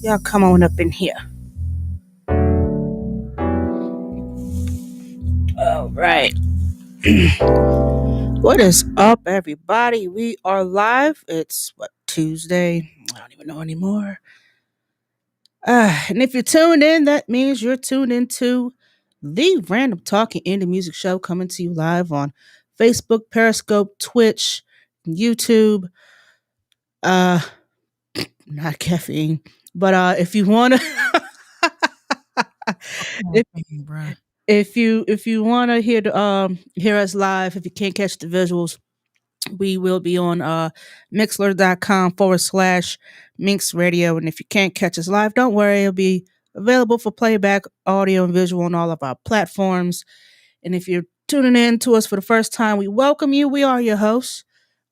Y'all come on up in here. All right. What is up, everybody? We are live. It's what, Tuesday? I don't even know anymore. And if you're tuned in, that means you're tuned into the Random Talking Indie Music Show coming to you live on Facebook, Periscope, Twitch, YouTube. Uh, Not caffeine, but if you wanna, if Bruh. if you wanna hear us live, if you can't catch the visuals, we will be on mixler.com/Minx Radio. And if you can't catch us live, don't worry, it'll be available for playback, audio, and visual on all of our platforms. And if you're tuning in to us for the first time, we welcome you. We are your hosts.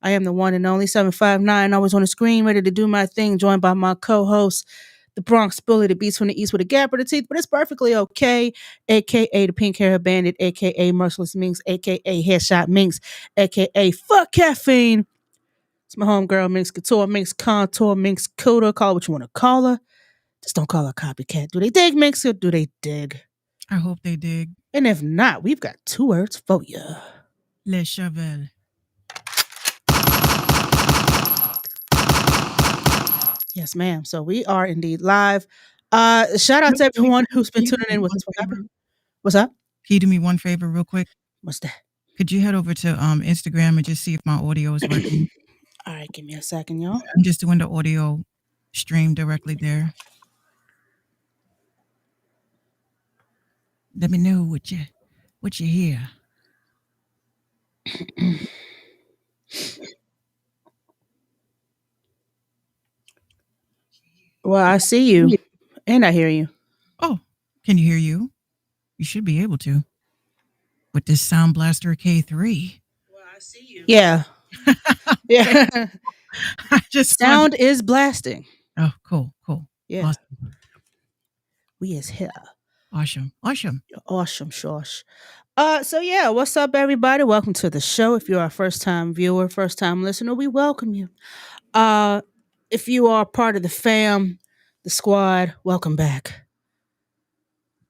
I am the one and only 759, always on the screen, ready to do my thing, joined by my co host, the Bronx Bully, the Beast from the East with a gap in the teeth, but it's perfectly okay, aka the Pink Hair Bandit, aka Merciless Minx, aka Headshot Minx, aka Fuck Caffeine. It's my homegirl, Minx Couture, Minx Contour, Minx Coda, call it what you want to call her. Just don't call her copycat. Do they dig, Minx, or do they dig? I hope they dig. And if not, we've got 2 words for you. Le Cheval. Yes, ma'am. So we are indeed live. Shout out to everyone who's been tuning in with us. What's up? Can you do me one favor real quick? What's that? Could you head over to Instagram and just see if my audio is working? All right, give me a second, y'all. I'm just doing the audio stream directly there. Let me know what you hear. Well, I see you and I hear you. Oh, can you hear you? You should be able to. With this Sound Blaster K3. Well, I see you. Yeah. Yeah. I just Sound is blasting. Oh, cool. Yeah. Awesome. We is here. Awesome. Awesome, Shosh. So yeah, what's up, everybody? Welcome to the show. If you're a first time viewer, first time listener, we welcome you. If you are part of the fam, the squad, welcome back.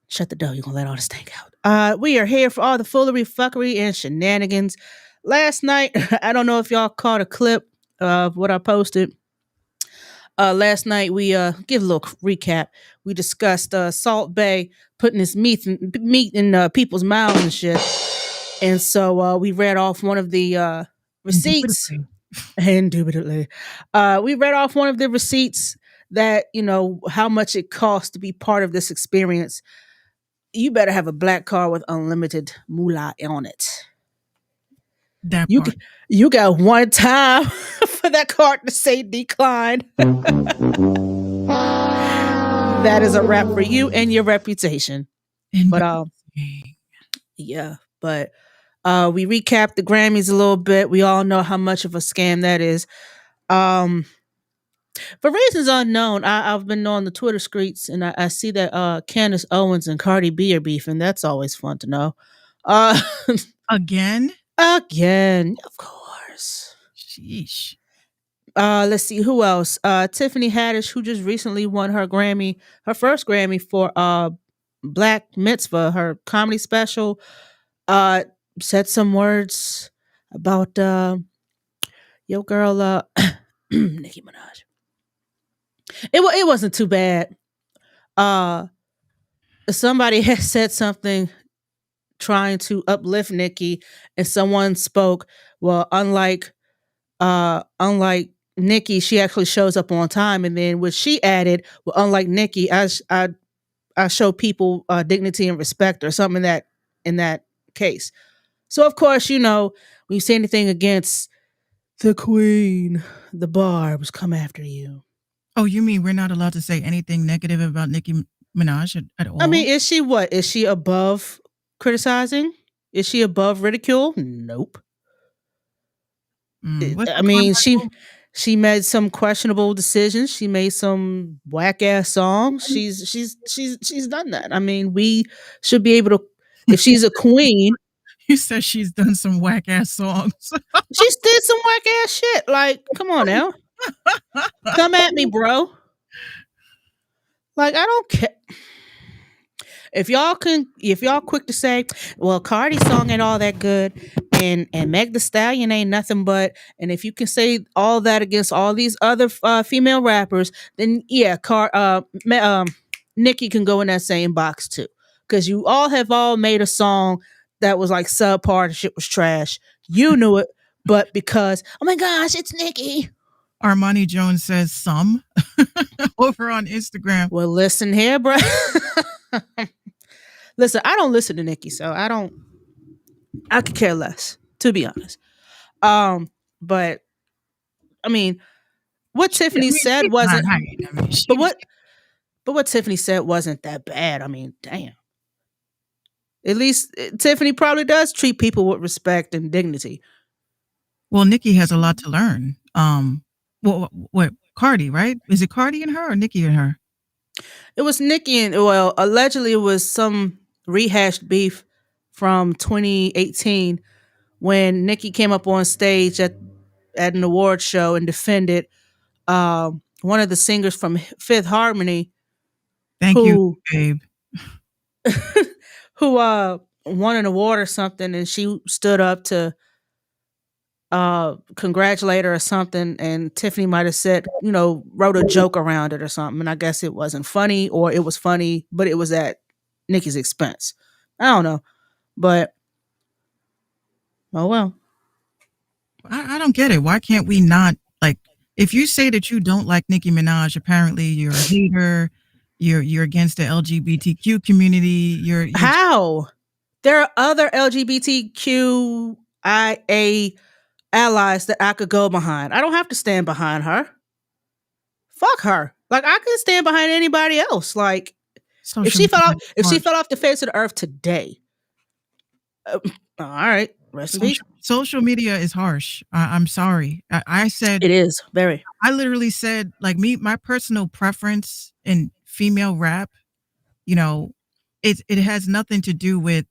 Shut the door, you're gonna let all this stank out. We are here for all the foolery, fuckery, and shenanigans. Last night, I don't know if y'all caught a clip of what I posted. Last night we give a little recap. We discussed Salt Bay putting his meat in people's mouths and shit. And so we read off one of the receipts. Indubitably. We read off one of the receipts that, how much it costs to be part of this experience. You better have a black card with unlimited moolah on it. You got one time for that card to say decline. That is a wrap for you and your reputation. But yeah, but we recapped the Grammys a little bit. We all know how much of a scam that is. For reasons unknown, I've been on the Twitter streets and I see that Candace Owens and Cardi B are beefing. That's always fun to know. Again, of course. Sheesh. Let's see who else. Tiffany Haddish, who just recently won her first Grammy for Black Mitzvah, her comedy special, said some words about your girl Nicki Minaj. It wasn't too bad. Somebody has said something trying to uplift Nicki, and someone spoke, well, unlike Nicki, she actually shows up on time. And then what she added, well, unlike Nicki, I show people dignity and respect, or something in that case. So of course, when you say anything against the queen, the barbs come after you. Oh, you mean we're not allowed to say anything negative about Nicki Minaj at all? I mean, is she what? Is she above criticizing? Is she above ridicule? Nope. I mean, she made some questionable decisions. She made some whack ass songs. She's done that. I mean, we should be able to. If she's a queen, you said she's done some whack ass songs. She did some whack ass shit. Like, come on now, come at me, bro. Like I don't care if y'all quick to say, well, Cardi's song ain't all that good, and Meg the Stallion ain't nothing but, and if you can say all that against all these other female rappers, then yeah, Nicki can go in that same box too, because you all have all made a song that was like subpar, the shit was trash. You knew it, but because oh my gosh, it's Nicki. Armani Jones says some over on Instagram. Well, listen here, bro. Listen, I don't listen to Nicki, so I don't. I could care less, to be honest. But I mean, what I Tiffany mean, said she's not wasn't. right. I mean, But what Tiffany said wasn't that bad. I mean, damn. At least Tiffany probably does treat people with respect and dignity. well, Nikki has a lot to learn. What Cardi, right? Is it Cardi in her or Nikki in her? It was Nicki and well, allegedly it was some rehashed beef from 2018 when Nicki came up on stage at an award show and defended one of the singers from Fifth Harmony Thank you, who babe. who won an award or something, and she stood up to congratulate her or something, and Tiffany might have said, wrote a joke around it or something, and I guess it wasn't funny, or it was funny but it was at Nicki's expense. I don't know, but oh well. I don't get it. Why can't we not like? If you say that you don't like Nicki Minaj, apparently you're a hater. You're against the LGBTQ community. You're just How? There are other LGBTQIA allies that I could go behind. I don't have to stand behind her. Fuck her. Like I can stand behind anybody else. Like if social she fell media off, is if she harsh. fell off the face of the earth today, all right, rest in peace. Social media is harsh. I'm sorry. I said It is very. I literally said like my personal preference in female rap. You know, it has nothing to do with.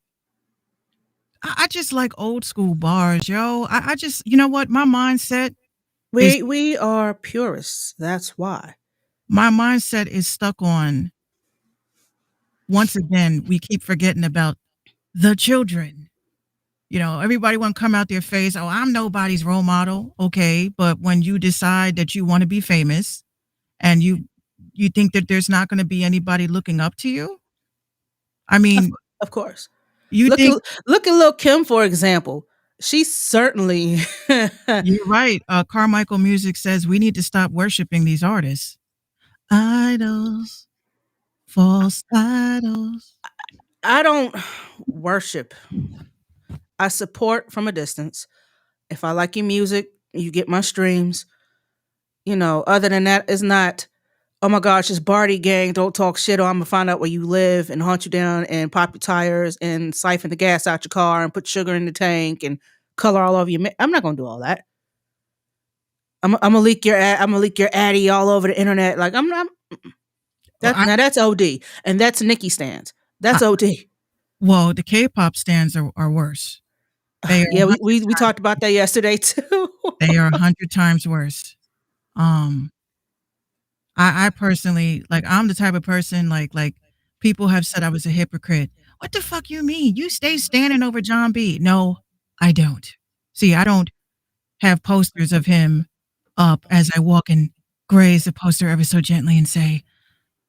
I just like old school bars, yo. I just you know what my mindset is. We are purists. That's why. My mindset is stuck on once again, we keep forgetting about the children. Everybody want to come out their face. Oh, I'm nobody's role model. Okay. But when you decide that you want to be famous and you think that there's not going to be anybody looking up to you, I Of, mean, of course. you Look at think look at Lil Kim for example. She certainly. you're right. Carmichael Music says we need to stop worshiping these artists. Idols, false idols. I don't worship. I support from a distance. If I like your music, you get my streams. Other than that, it's not, oh my gosh, it's Barty gang, don't talk shit, or I'm gonna find out where you live and hunt you down and pop your tires and siphon the gas out your car and put sugar in the tank and color all over your. I'm not gonna do all that. I'm gonna leak your I'm gonna leak your addy all over the internet. Like I'm not. Well, That now that's OD and that's Nikki stands. I, That's OD. well, the K-pop stands are worse. They are Yeah, 100 we times, talked about that yesterday too. they are 100 times worse. Um, I personally like I'm the type of person like people have said I was a hypocrite. What the fuck you mean? You stay standing over John B. No, I don't. See, I don't have posters of him up as I walk and graze the poster ever so gently and say,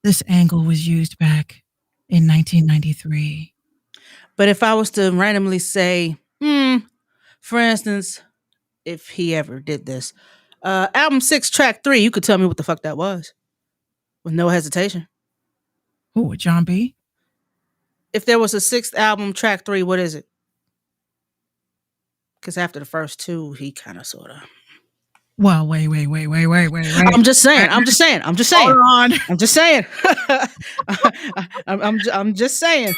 this angle was used back in 1993. But if I was to randomly say, for instance, if he ever did this, album 6, track 3, you could tell me what the fuck that was with no hesitation. Who, John B? If there was a sixth album, track 3, what is it? Because after the first two, he kind of sort of. Well, wait. I'm just saying. I'm just saying. I'm just Hold saying. on. I'm just saying. I'm just saying.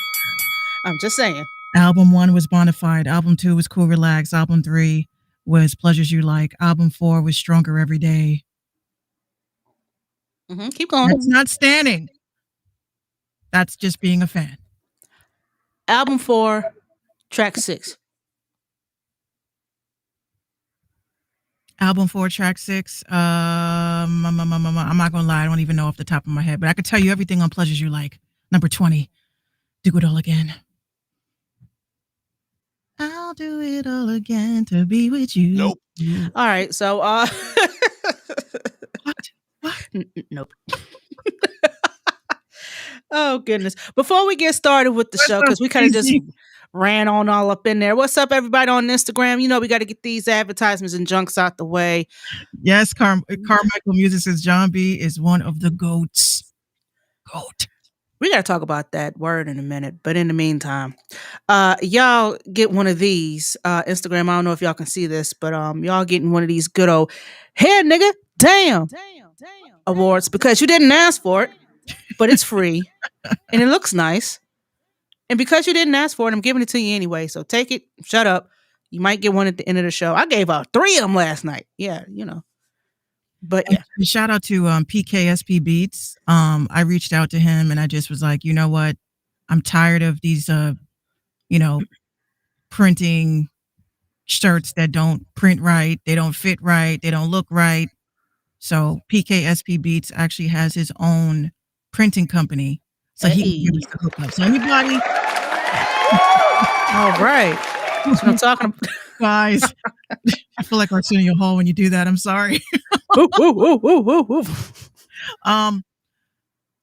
I'm just saying. Album 1 was Bonafide. Album 2 was Cool Relax. Album 3 was Pleasures You Like. Album 4 was Stronger Every Day. Keep going. That's not standing. That's just being a fan. Album 4, track 6. Album 4, track 6. I'm not gonna lie, I don't even know off the top of my head, but I could tell you everything on Pleasures You Like. Number 20, Do It All Again. I'll do it all again to be with you. Nope. All right, so What? What? nope. Oh goodness! Before we get started with the What's show, up, because we kind of just Stacey? ran on all up in there. What's up, everybody on Instagram? You know we got to get these advertisements and junks out the way. Yes, Carmichael Music says John B is one of the goats. Goat. We got to talk about that word in a minute, but in the meantime, y'all get one of these Instagram. I don't know if y'all can see this, but y'all getting one of these good old "Hey nigga, damn" awards because you didn't ask for it, but it's free and it looks nice. And because you didn't ask for it, I'm giving it to you anyway. So take it, shut up. You might get one at the end of the show. I gave out 3 of them last night. Yeah, you know. But yeah. And shout out to PKSP Beats. I reached out to him and I just was like, you know what? I'm tired of these printing shirts that don't print right, they don't fit right, they don't look right. So PKSP Beats actually has his own printing company. So he can give us the hookup. So anybody All right. That's what I'm talking about. guys, I feel like Arsenio Hall when you do that. I'm sorry. Woo, woo, woo, woo, woo, woo.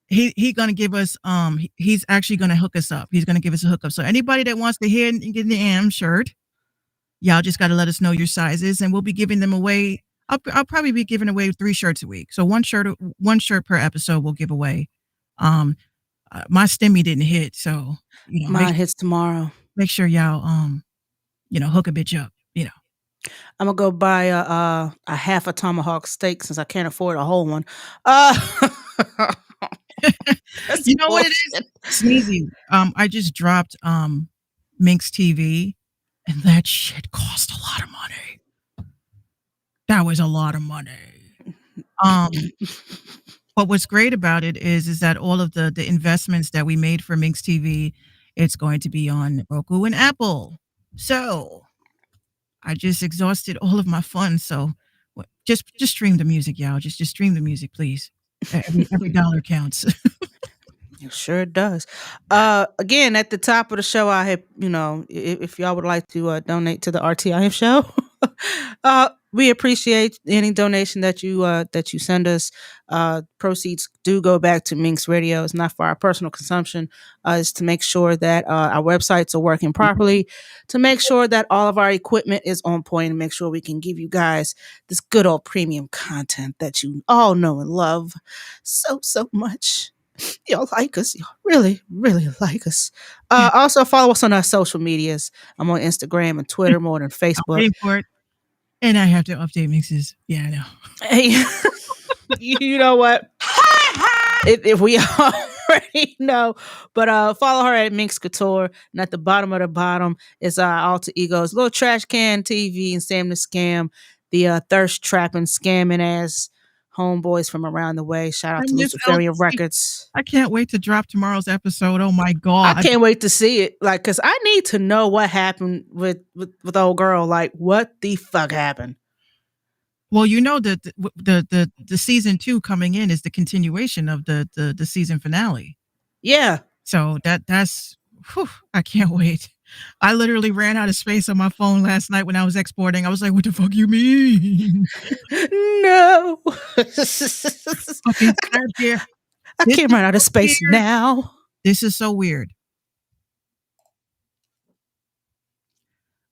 He gonna give us he's actually gonna hook us up. He's gonna give us a hookup. So anybody that wants to hear and get the AM shirt, y'all just gotta let us know your sizes and we'll be giving them away. I'll probably be giving away 3 shirts a week. So one shirt per episode we'll give away. My stimmy didn't hit, so Mine hits tomorrow. make sure y'all hook a bitch up. I'm gonna go buy a half a tomahawk steak since I can't afford a whole one. You know what it is? Sneezy. I just dropped Minx TV, and that shit cost a lot of money. That was a lot of money. But what's great about it is that all of the investments that we made for Minx TV, it's going to be on Roku and Apple. So I just exhausted all of my funds. So just stream the music, y'all. Just stream the music, please. Every dollar counts. It sure does. Again, at the top of the show, I have, if y'all would like to donate to the RTIM show, we appreciate any donation that you send us. Proceeds do go back to Minx Radio. It's not for our personal consumption. It's to make sure that our websites are working properly, to make sure that all of our equipment is on point, and make sure we can give you guys this good old premium content that you all know and love so much. Y'all like us. Y'all really, really like us. Also, follow us on our social medias. I'm on Instagram and Twitter more than I'm Facebook. waiting for it. And I have to update Mixes. Yeah, I know. Hey, you know what? If we already know, but follow her at Minx Couture, and at the bottom is our alter egos, Little Trash Can TV and Sam the Scam, the thirst trapping scamming ass homeboys from around the way. Shout out to Luciferian Records. I can't wait to drop tomorrow's episode. Oh my god! I can't wait to see it. Like, cause I need to know what happened with old girl. Like, what the fuck happened? Well, the season 2 coming in is the continuation of the season finale. Yeah. So that's I can't wait. I literally ran out of space on my phone last night when I was exporting. I was like, what the fuck you mean? No. Fucking here. I can't run out of space weird. now. This is so weird.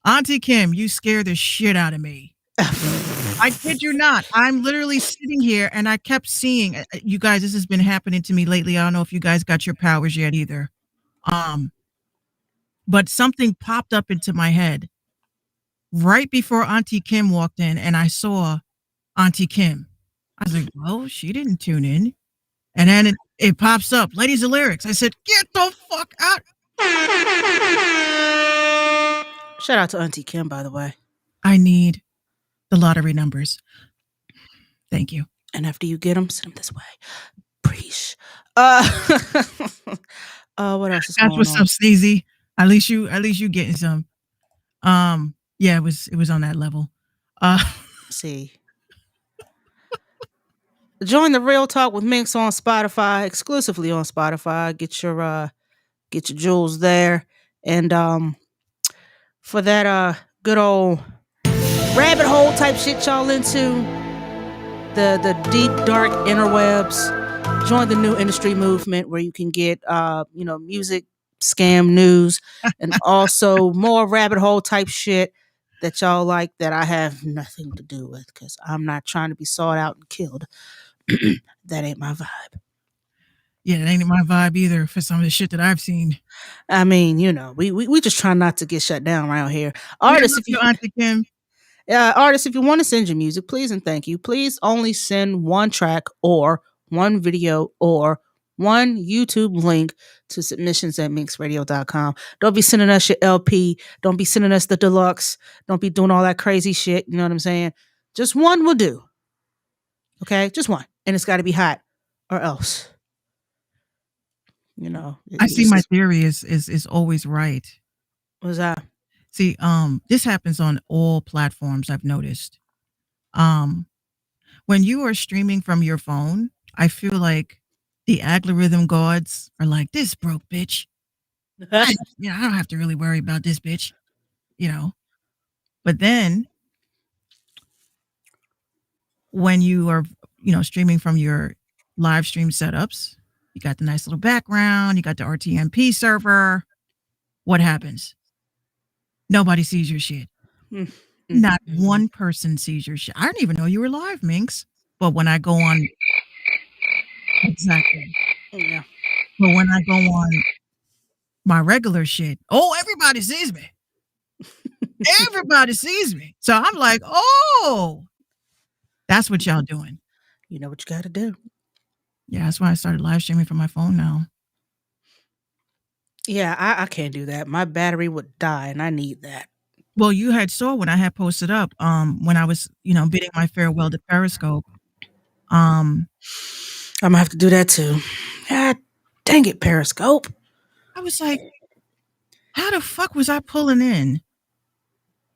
Auntie Kim, you scare the shit out of me. I kid you not. I'm literally sitting here and I kept seeing you guys. This has been happening to me lately. I don't know if you guys got your powers yet either. But something popped up into my head right before Auntie Kim walked in, and I saw Auntie Kim. I was like, well, she didn't tune in. And then it pops up, Ladies and Lyrics. I said, get the fuck out. Shout out to Auntie Kim, by the way. I need the lottery numbers. Thank you. And after you get them, send them this way. Preach. What else is That's going what's on? up, Sneezy. At least you getting some. Yeah, it was on that level. See, Join the Real Talk with Minx on Spotify, exclusively on Spotify. Get your jewels there. And for that good old rabbit hole type shit y'all into, the deep dark interwebs, join the new industry movement where you can get music scam news and also more rabbit hole type shit that y'all like that I have nothing to do with because I'm not trying to be sought out and killed. That ain't my vibe. Yeah, it ain't my vibe either for some of the shit that I've seen. I mean, we just try not to get shut down around here. We Artists, love if you you, Auntie Kim. artists, if you want to send your music, please and thank you. Please only send one track or one video or one YouTube link to submissions at minxradio.com. Don't be sending us your LP. Don't be sending us the deluxe. Don't be doing all that crazy shit. You know what I'm saying? Just one will do. Okay? Just one. And it's got to be hot or else. I see It's my just, theory is always right. what's that? See, this happens on all platforms I've noticed. Um, when you are streaming from your phone, I feel like the algorithm gods are like, this broke bitch. I don't have to really worry about this bitch, you know. But then when you are, streaming from your live stream setups, you got the nice little background, you got the RTMP server. What happens? Nobody sees your shit. Mm, mm, Not mm. one person sees your shit. I didn't even know you were live, Minx. But when I go on, exactly. Yeah. But when I go on my regular shit, oh, everybody sees me. Everybody sees me. So I'm like, oh, that's what y'all doing. You know what you got to do. Yeah, that's why I started live streaming from my phone now. Yeah, I can't do that. My battery would die, and I need that. Well, you had saw when I had posted up, when I was, bidding my farewell to Periscope. Um, I'm gonna have to do that too. God dang it, Periscope. I was like, how the fuck was I pulling in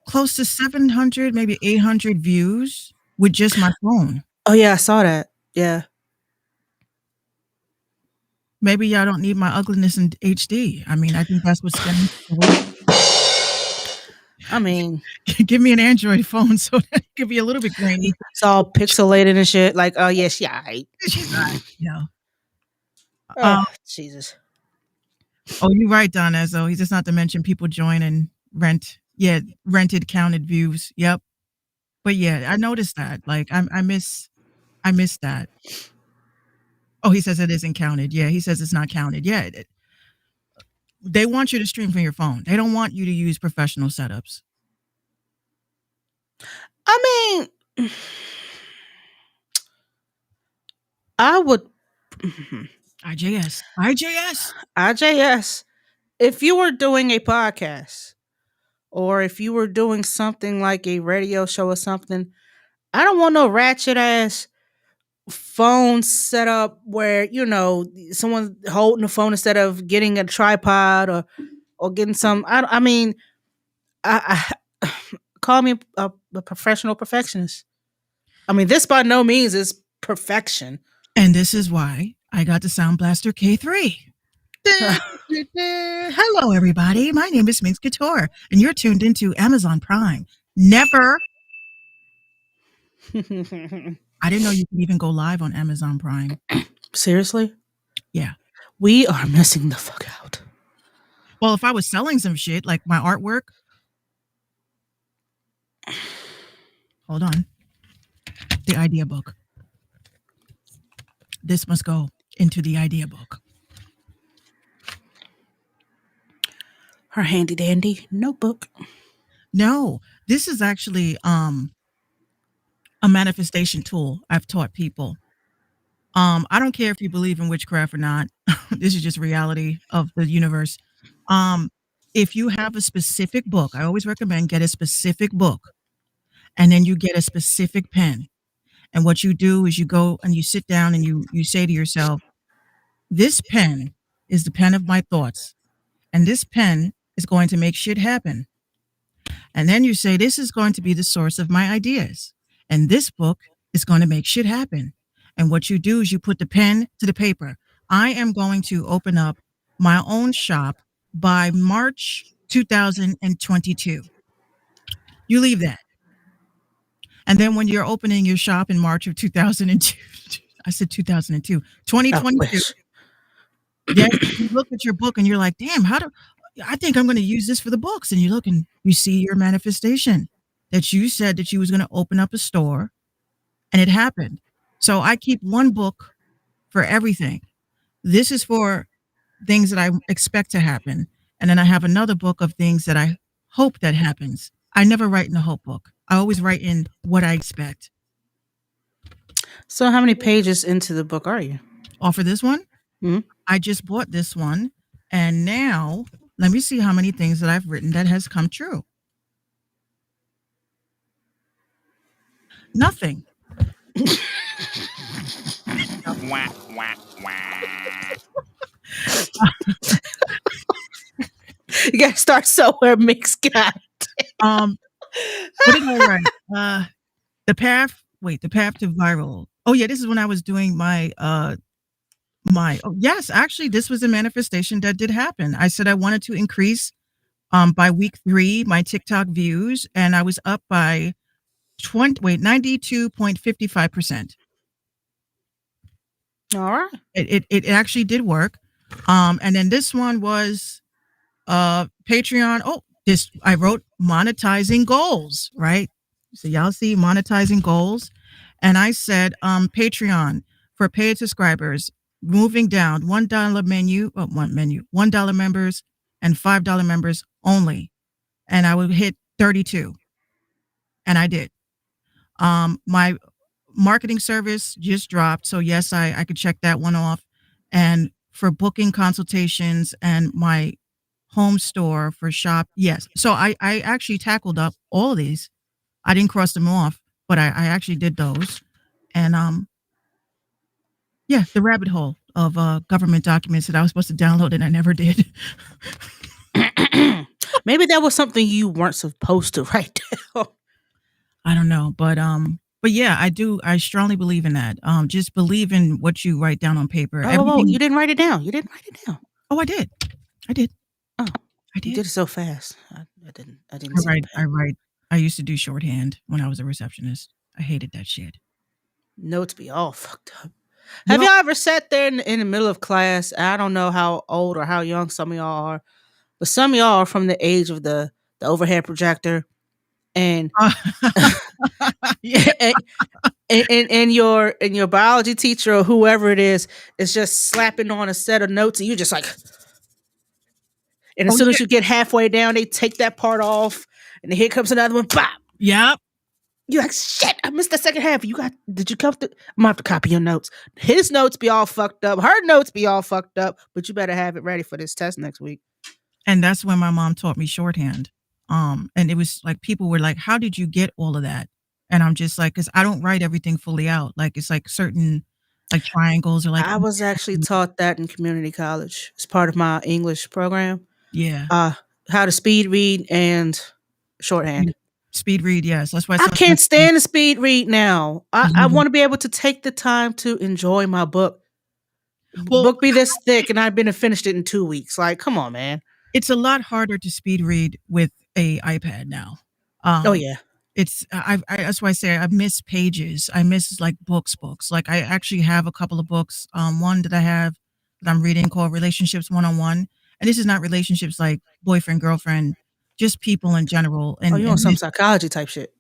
close to 700, maybe 800 views with just my phone? Oh yeah, I saw that. Yeah. Maybe y'all don't need my ugliness in HD. I mean, I think that's what's getting people. I mean, Give me an Android phone so that it could be a little bit grainy. it's all pixelated and shit. Like, oh yes, yeah. She's right, Oh, Um, Jesus. oh, you're right, Don Ezzo. He's just not to mention people join and rent. Yeah, rented counted views. Yep. But yeah, I noticed that. Like, I miss that. Oh, he says it isn't counted. Yeah, he says it's not counted. Yeah, they want you to stream from your phone. They don't want you to use professional setups. I mean, I would IJS. IJS. IJS. If you were doing a podcast or if you were doing something like a radio show or something, I don't want no ratchet ass phone set up where someone holding the phone instead of getting a tripod or getting some. I mean, I call me a professional perfectionist. I mean, this by no means is perfection. And this is why I got the Sound Blaster K3. Hello, everybody. My name is Minx Couture, and you're tuned into Amazon Prime. Never. I didn't know you could even go live on Amazon Prime. Seriously? Yeah. We are missing the fuck out. Well, if I was selling some shit like my artwork, hold on. The idea book. This must go into the idea book. Her handy dandy notebook. No, this is actually a manifestation tool I've taught people. I don't care if you believe in witchcraft or not. This is just reality of the universe. Um, if you have a specific book, I always recommend get a specific book, and then you get a specific pen. And what you do is you go and you sit down and you say to yourself, this pen is the pen of my thoughts, and this pen is going to make shit happen. And then you say, this is going to be the source of my ideas, and this book is going to make shit happen. And what you do is you put the pen to the paper. I am going to open up my own shop by March 2022. You leave that. And then when you're opening your shop in March of 2002, I said 2002, I 2022. wish. Yes, you look at your book and you're like, damn, I think I'm going to use this for the books. And you look and you see your manifestation that you said that you was going to open up a store, and it happened. So I keep one book for everything. This is for things that I expect to happen. And then I have another book of things that I hope that happens. I never write in a hope book. I always write in what I expect. So, how many pages into the book are you? For this one, Hmm? I just bought this one. And now let me see how many things that I've written that has come true. Nothing. Wah, wah, wah. You got to start somewhere, mix guy. Um, what did I write? The path to viral. Oh yeah, this is when I was doing my oh yes, actually this was a manifestation that did happen. I said I wanted to increase by week 3 my TikTok views, and I was up by 92.55%. All right. It actually did work. And then this one was Patreon. Oh, this I wrote monetizing goals, right? So y'all see monetizing goals. And I said, Patreon for paid subscribers, moving down $1 menu, $1 members and $5 members only. And I would hit 32. And I did. My marketing service just dropped. So yes, I could check that one off. And for booking consultations and my home store for shop, yes. So I actually tackled up all of these. I didn't cross them off, but I actually did those. And yeah, the rabbit hole of government documents that I was supposed to download and I never did. Maybe that was something you weren't supposed to write down. I don't know, but yeah, I do. I strongly believe in that. Just believe in what you write down on paper. Oh, you Everything. didn't write it down. You didn't write it down. Oh, I did. I did. Oh, I you did. did it so fast. I didn't. I didn't I see the write. I pen. write. I used to do shorthand when I was a receptionist. I hated that shit. Notes be all fucked up. Have Well, y'all ever sat there in the middle of class? I don't know how old or how young some of y'all are, but some of y'all are from the age of the overhead projector, and yeah. and, and your biology teacher or whoever it is just slapping on a set of notes, and you just like, and as Oh soon yeah. as you get halfway down, they take that part off, and then here comes another one. Bop. Yep. You're like, shit, I missed the second half. Did you come to? I'm gonna have to copy your notes. His notes be all fucked up. Her notes be all fucked up, but you better have it ready for this test next week. And that's when my mom taught me shorthand. And it was like people were like, "How did you get all of that?" And I'm just like, "Cause I don't write everything fully out. Like it's like certain like triangles or like I was actually taught that in community college as part of my English program. yeah, Uh, how to speed read and shorthand. speed read. Yes, that's why I sometimes. can't stand the speed read now. I Mhm. want to be able to take the time to enjoy my book. Well, Book be this thick, and I've been and finished it in 2 weeks. Like, come on, man. it's a lot harder to speed read with a iPad now. Oh Um, yeah. it's that's why I say I miss pages. I miss like books. Like I actually have a couple of books. One that I have that I'm reading called Relationships 101, and this is not relationships like boyfriend girlfriend, just people in general. Oh, And you on some psychology type shit.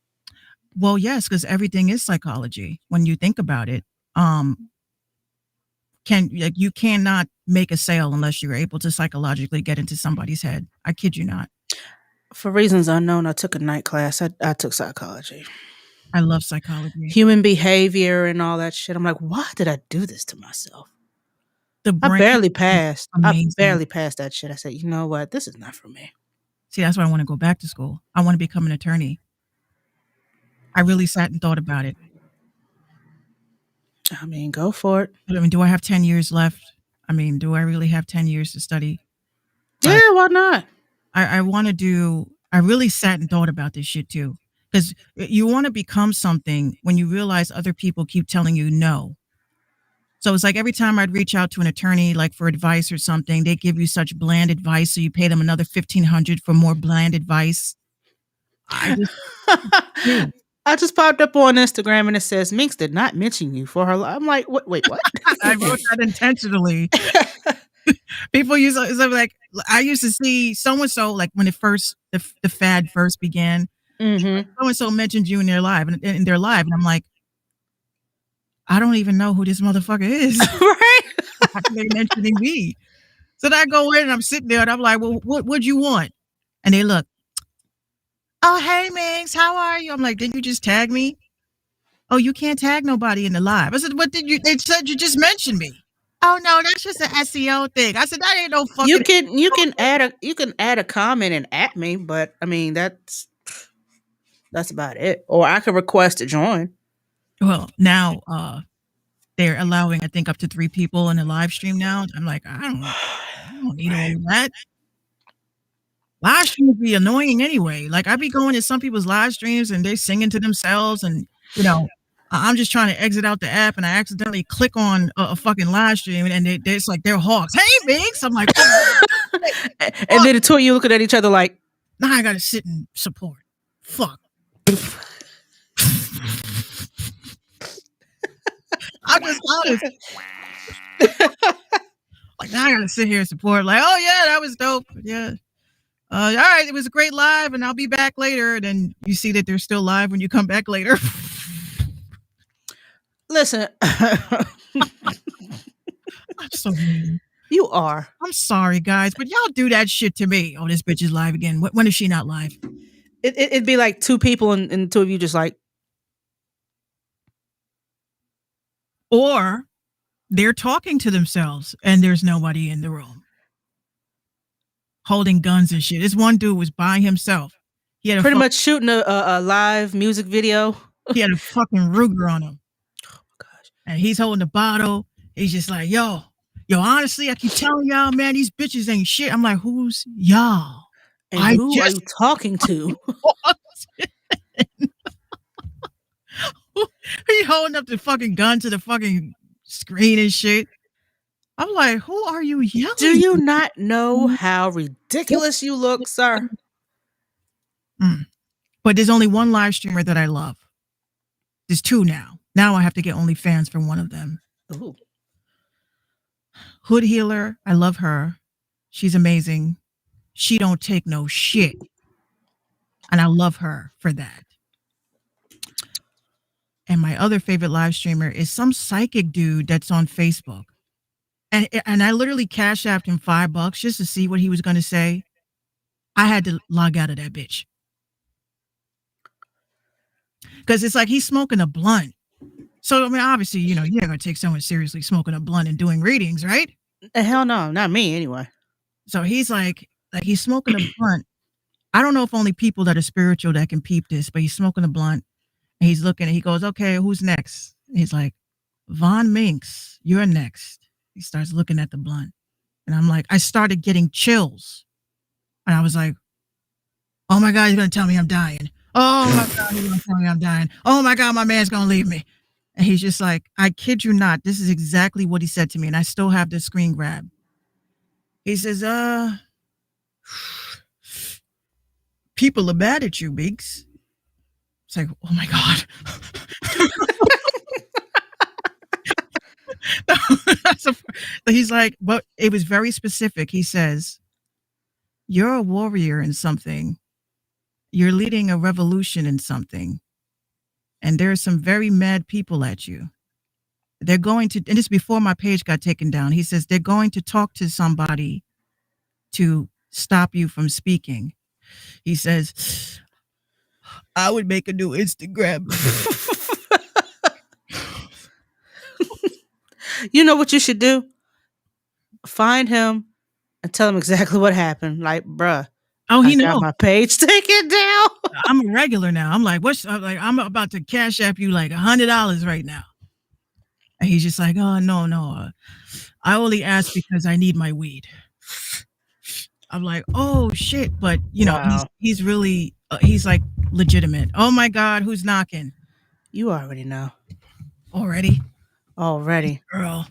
well, yes, because everything is psychology when you think about it. Um, can like you cannot make a sale unless you're able to psychologically get into somebody's head. I kid you not. For reasons unknown, I took a night class. I took psychology, I love psychology. human behavior, and all that shit. I'm like, why did I do this to myself? The I brain barely is passed. I amazing. barely passed that shit. I said, you know what? This is not for me. See, that's why I want to go back to school. I want to become an attorney. I really sat and thought about it. I mean, go for it. I mean, do I have 10 years left? I mean, do I really have 10 years to study? But Yeah, why not? I want to do, I really sat and thought about this shit too. Because you want to become something when you realize other people keep telling you no. So it's like every time I'd reach out to an attorney, like for advice or something, they give you such bland advice, so you pay them another $1,500 for more bland advice. I just do. I just popped up on Instagram and it says Minx did not mention you for her. I'm like, what? Wait, what? I wrote that intentionally. People use it like I used to see so and so like when the fad first began. Mm-hmm. So and so mentioned you in their live and I'm like, I don't even know who this motherfucker is. Right? How can they mentioning me? So then I go in and I'm sitting there and I'm like, well, what'd you want? And they look, oh, hey, Minx, how are you? I'm like, didn't you just tag me? Oh, you can't tag nobody in the live. I said, what did you? They said you just mentioned me. Oh no, that's just an SEO thing. I said that ain't no fucking. You can add a comment and at me, but I mean that's about it. Or I could request to join. Well, now they're allowing I think up to 3 people in a live stream now. I'm like, I don't need all of that. Live streams be annoying anyway. Like I be going to some people's live streams and they singing to themselves, and I'm just trying to exit out the app and I accidentally click on a fucking live stream and it's like they're hawks. Hey, Minx. I'm like, oh, and then the two of you looking at each other like, now I gotta sit and support. Fuck. I'm just honest. Like now I gotta sit here and support. Like, oh yeah, that was dope. Yeah. All right, it was a great live, and I'll be back later. And then you see that they're still live when you come back later. Listen, I'm so mean. You are. I'm sorry, guys, but y'all do that shit to me. Oh, this bitch is live again. When is she not live? It'd be like 2 people and the 2 of you just like. Or they're talking to themselves and there's nobody in the room. Holding guns and shit. This one dude was by himself. He had pretty much shooting a live music video. He had a fucking Ruger on him. Oh my gosh. And he's holding a bottle. He's just like, yo, honestly, I keep telling y'all, man, these bitches ain't shit. I'm like, who's y'all? And who are you talking to? He holding up the fucking gun to the fucking screen and shit. I'm like, who are you yelling? Do you not know how ridiculous you look, sir? But there's only one live streamer that I love. There's 2 now. Now I have to get OnlyFans for one of them. Ooh. Hood Healer, I love her. She's amazing. She don't take no shit. And I love her for that. And my other favorite live streamer is some psychic dude that's on Facebook. And I literally cash apped him $5 just to see what he was going to say. I had to log out of that bitch. Because it's like he's smoking a blunt. So, I mean, obviously, you're not going to take someone seriously smoking a blunt and doing readings, right? Hell no, not me anyway. So he's like he's smoking a blunt. I don't know if only people that are spiritual that can peep this, but he's smoking a blunt. And he's looking and he goes, okay, who's next? And he's like, Von Minx, you're next. He starts looking at the blunt. And I'm like, I started getting chills. And I was like, oh my God, he's going to tell me I'm dying. Oh my God, he's going to tell me I'm dying. Oh my God, my man's going to leave me. And he's just like, I kid you not. This is exactly what he said to me. And I still have the screen grab. He says, people are mad at you, Biggs. It's like, oh my God. He's like, but it was very specific. He says, you're a warrior in something. You're leading a revolution in something. And there are some very mad people at you. They're going to, and this before my page got taken down. He says, they're going to talk to somebody to stop you from speaking. He says, I would make a new Instagram. You know what you should do? Find him and tell him exactly what happened. Like, bruh. Oh, he got my page taken down. I'm a regular now. I'm like, I'm about to cash app you like $100 right now. And he's just like, oh, no. I only asked because I need my weed. I'm like, oh shit. But wow. he's really, he's like legitimate. Oh my God, who's knocking? You already know. Already? already. Girl.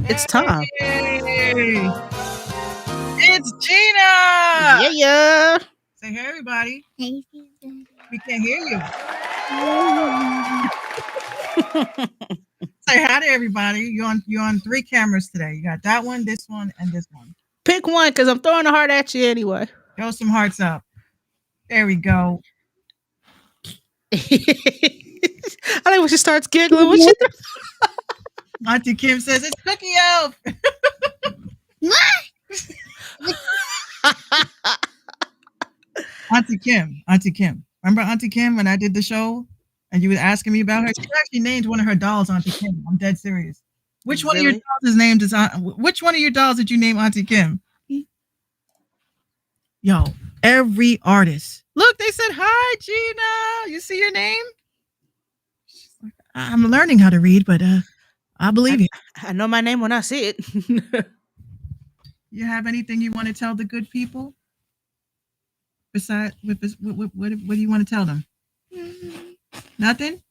It's time. Hey, it's Gina. Yeah, yeah. Say hey, everybody. Hey, We can't hear you. Say hi to everybody. You're on 3 cameras today. You got that one, this one, and this one. Pick one because I'm throwing a heart at you anyway. Throw some hearts up. There we go. I think when she starts giggling, when she Auntie Kim says it's Cookie Elf. Auntie Kim. Remember Auntie Kim when I did the show and you were asking me about her? She actually named one of her dolls Auntie Kim. I'm dead serious. Which one of your Really? dolls is named as which one of your dolls did you name Auntie Kim? Yo, every artist. Look, they said hi, Gina. You see your name? I'm learning how to read, but I believe you. I know my name when I see it. You have anything you want to tell the good people? Besides, what do you want to tell them? Nothing?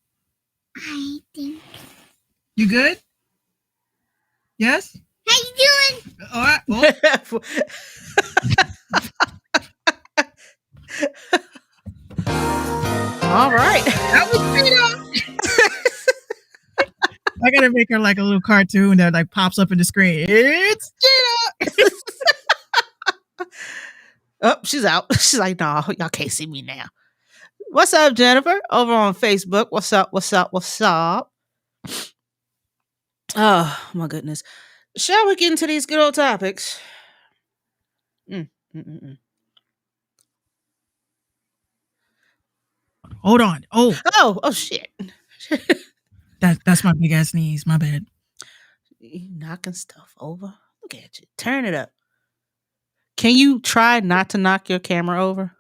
I think. You good? Yes? How you doing? All right. Well, All right. that was Gina. I gotta make her like a little cartoon that like pops up in the screen. It's Gina. Oh, she's out. She's like, no, y'all can't see me now. What's up, Jennifer? Over on Facebook. What's up? What's up? What's up? Oh, my goodness. Shall we get into these good old topics? Mm, mm, mm, mm. Hold on. Oh, shit. That's my big ass sneeze. My bad. You knocking stuff over? Look at you. Turn it up. Can you try not to knock your camera over?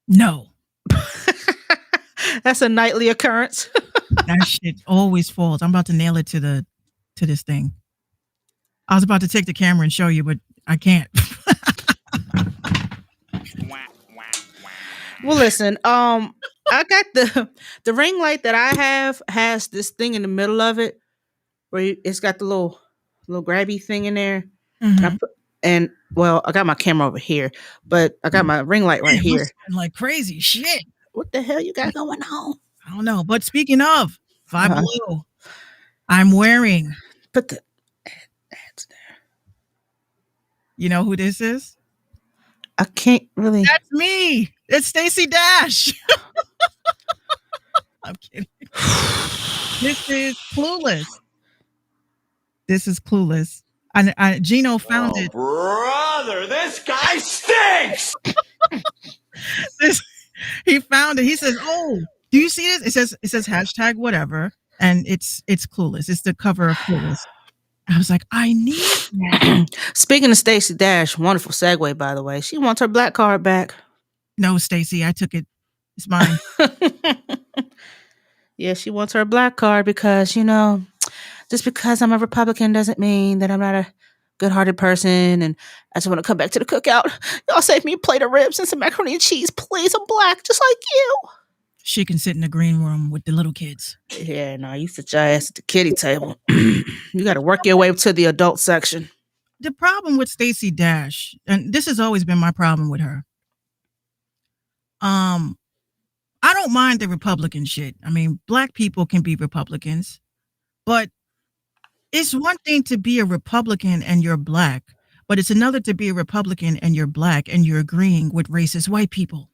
No, That's a nightly occurrence. that shit always falls. I'm about to nail it to this thing. I was about to take the camera and show you, but I can't. Well, listen, I got the ring light that I have has this thing in the middle of it where it's got the little grabby thing in there. Mhm. And well, I got my camera over here, but I got my ring light right Man, here. I'm sweating like crazy. Shit. What the hell you got going on? I don't know. But speaking of Five Uh-huh. Below, I'm wearing. Put the ads there. You know who this is? I can't really. That's me. It's Stacey Dash. I'm kidding. This is Clueless. And Gino found it. Brother, this guy stinks! He found it. He says, "Oh, do you see this? It says hashtag whatever, and it's Clueless. It's the cover of Clueless." I was like, I need that. Speaking of Stacey Dash, wonderful segue, by the way. She wants her black card back. No, Stacey, I took it. It's mine. Yeah, she wants her black card because, just because I'm a Republican doesn't mean that I'm not a good-hearted person. And I just want to come back to the cookout. Y'all save me a plate of ribs and some macaroni and cheese, please. I'm black, just like you. She can sit in the green room with the little kids. Yeah, no, you sit your ass at the kiddie table. You got to work your way to the adult section. The problem with Stacey Dash, and this has always been my problem with her. I don't mind the Republican shit. I mean, black people can be Republicans, but it's one thing to be a Republican and you're black, but it's another to be a Republican and you're black and you're agreeing with racist white people.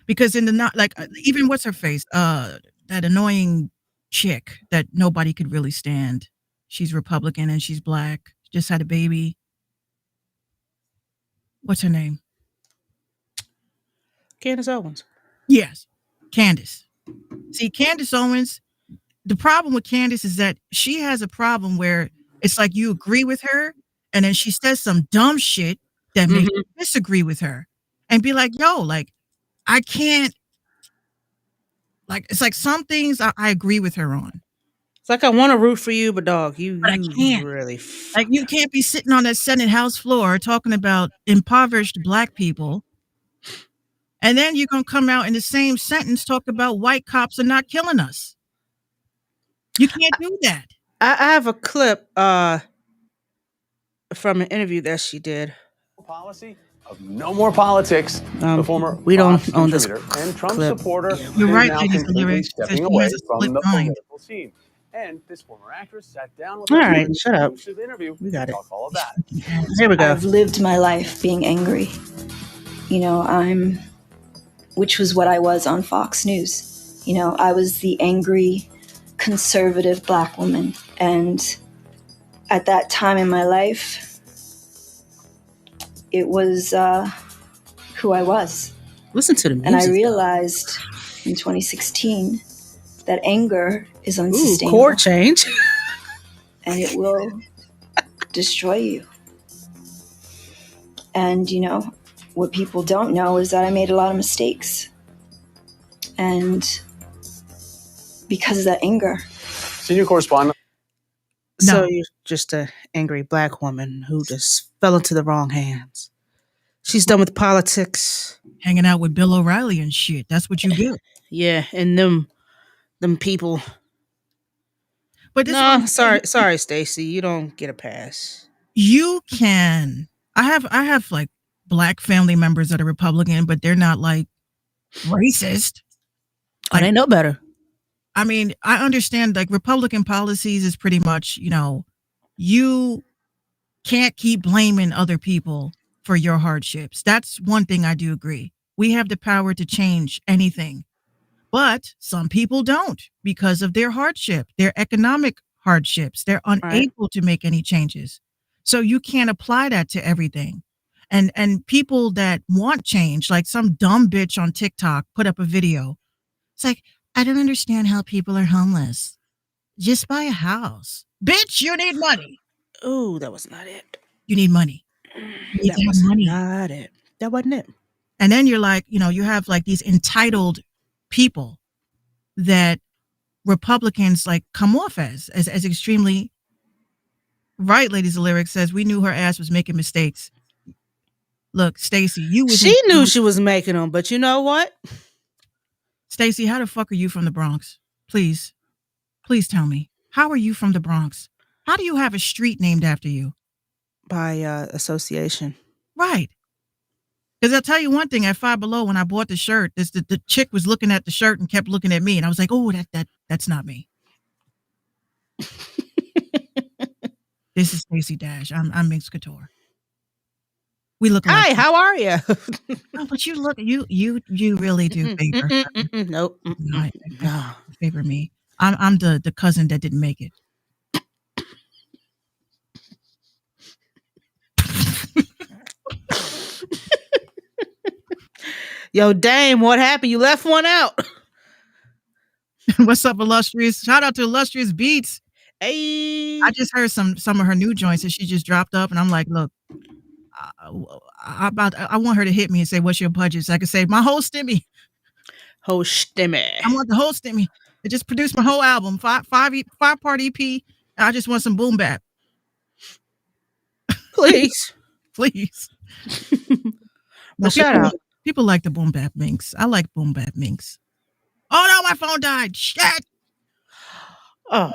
Because in the not like even what's her face, that annoying chick that nobody could really stand. She's Republican and she's black. Just had a baby. What's her name? Candace Owens. Yes, Candace. See, Candace Owens. The problem with Candace is that she has a problem where it's like you agree with her, and then she says some dumb shit that makes you disagree with her, and be like, "Yo, like, I can't." Like, it's like some things I agree with her on. It's like I want to root for you, but dog, But I can't. really Like, you can't be sitting on that Senate House floor talking about impoverished black people, and then you're gonna come out in the same sentence talk about white cops are not killing us. You can't do that. I have a clip from an interview that she did. Policy of no more politics. The former We don't Fox own this contributor and Trump clip. supporter Yeah, You're is right, now ladies and completely lyrics. Says stepping she away has a split from the mind. political scene. And this former actress sat down with all us for right, an shut up. exclusive interview. We got it. Talk all of that. Here we go. I've lived my life being angry. Which was what I was on Fox News. I was the angry, conservative black woman. And at that time in my life, it was who I was. Listen to the music. And I realized in 2016 that anger is unsustainable. Chord change. And it will destroy you. And, what people don't know is that I made a lot of mistakes. And because of that anger. Senior correspondent. So No. you're just an angry black woman who just fell into the wrong hands. She's done with politics. Hanging out with Bill O'Reilly and shit. That's what you get. Yeah, and them people. But this No, sorry, Stacey. You don't get a pass. you can. I have like black family members that are Republican, but they're not like racist. Like, they know better. I mean, I understand like Republican policies is pretty much, you can't keep blaming other people for your hardships. That's one thing I do agree. We have the power to change anything. But some people don't because of their hardship, their economic hardships. They're unable to make any changes. So you can't apply that to everything. And people that want change, like some dumb bitch on TikTok put up a video. It's like, I don't understand how people are homeless. Just buy a house. Bitch, you need money. Oh, that was not it. You need money. You need That to have was money. not it. That wasn't it. And then you're like, you have like these entitled people that Republicans like come off as extremely right. Ladies of Lyrics says we knew her ass was making mistakes. Look, Stacey, She knew she was making them, but you know what? Stacey, how the fuck are you from the Bronx? Please tell me. How are you from the Bronx? How do you have a street named after you? By association. Right. Because I'll tell you one thing, at Five Below, when I bought the shirt, the chick was looking at the shirt and kept looking at me. And I was like, oh, that's not me. This is Stacey Dash. I'm Mixed Couture. We look alike. Hi, how are you? Oh, but you look, you really do favor. Nope. No, favor me. I'm the cousin that didn't make it. Yo, Dame, what happened? You left one out. What's up, Illustrious? Shout out to Illustrious Beats. Hey. I just heard some of her new joints that she just dropped up, and I'm like, look, I want her to hit me and say, what's your budget? So I can say, my whole stimmy. Whole stimmy. I want the whole stimmy. I just produced my whole album, five-part EP. I just want some boom bap. Please. Please. But shout out. People like the boom bap minks. I like boom bap minks. Oh no, my phone died. Shit. Oh.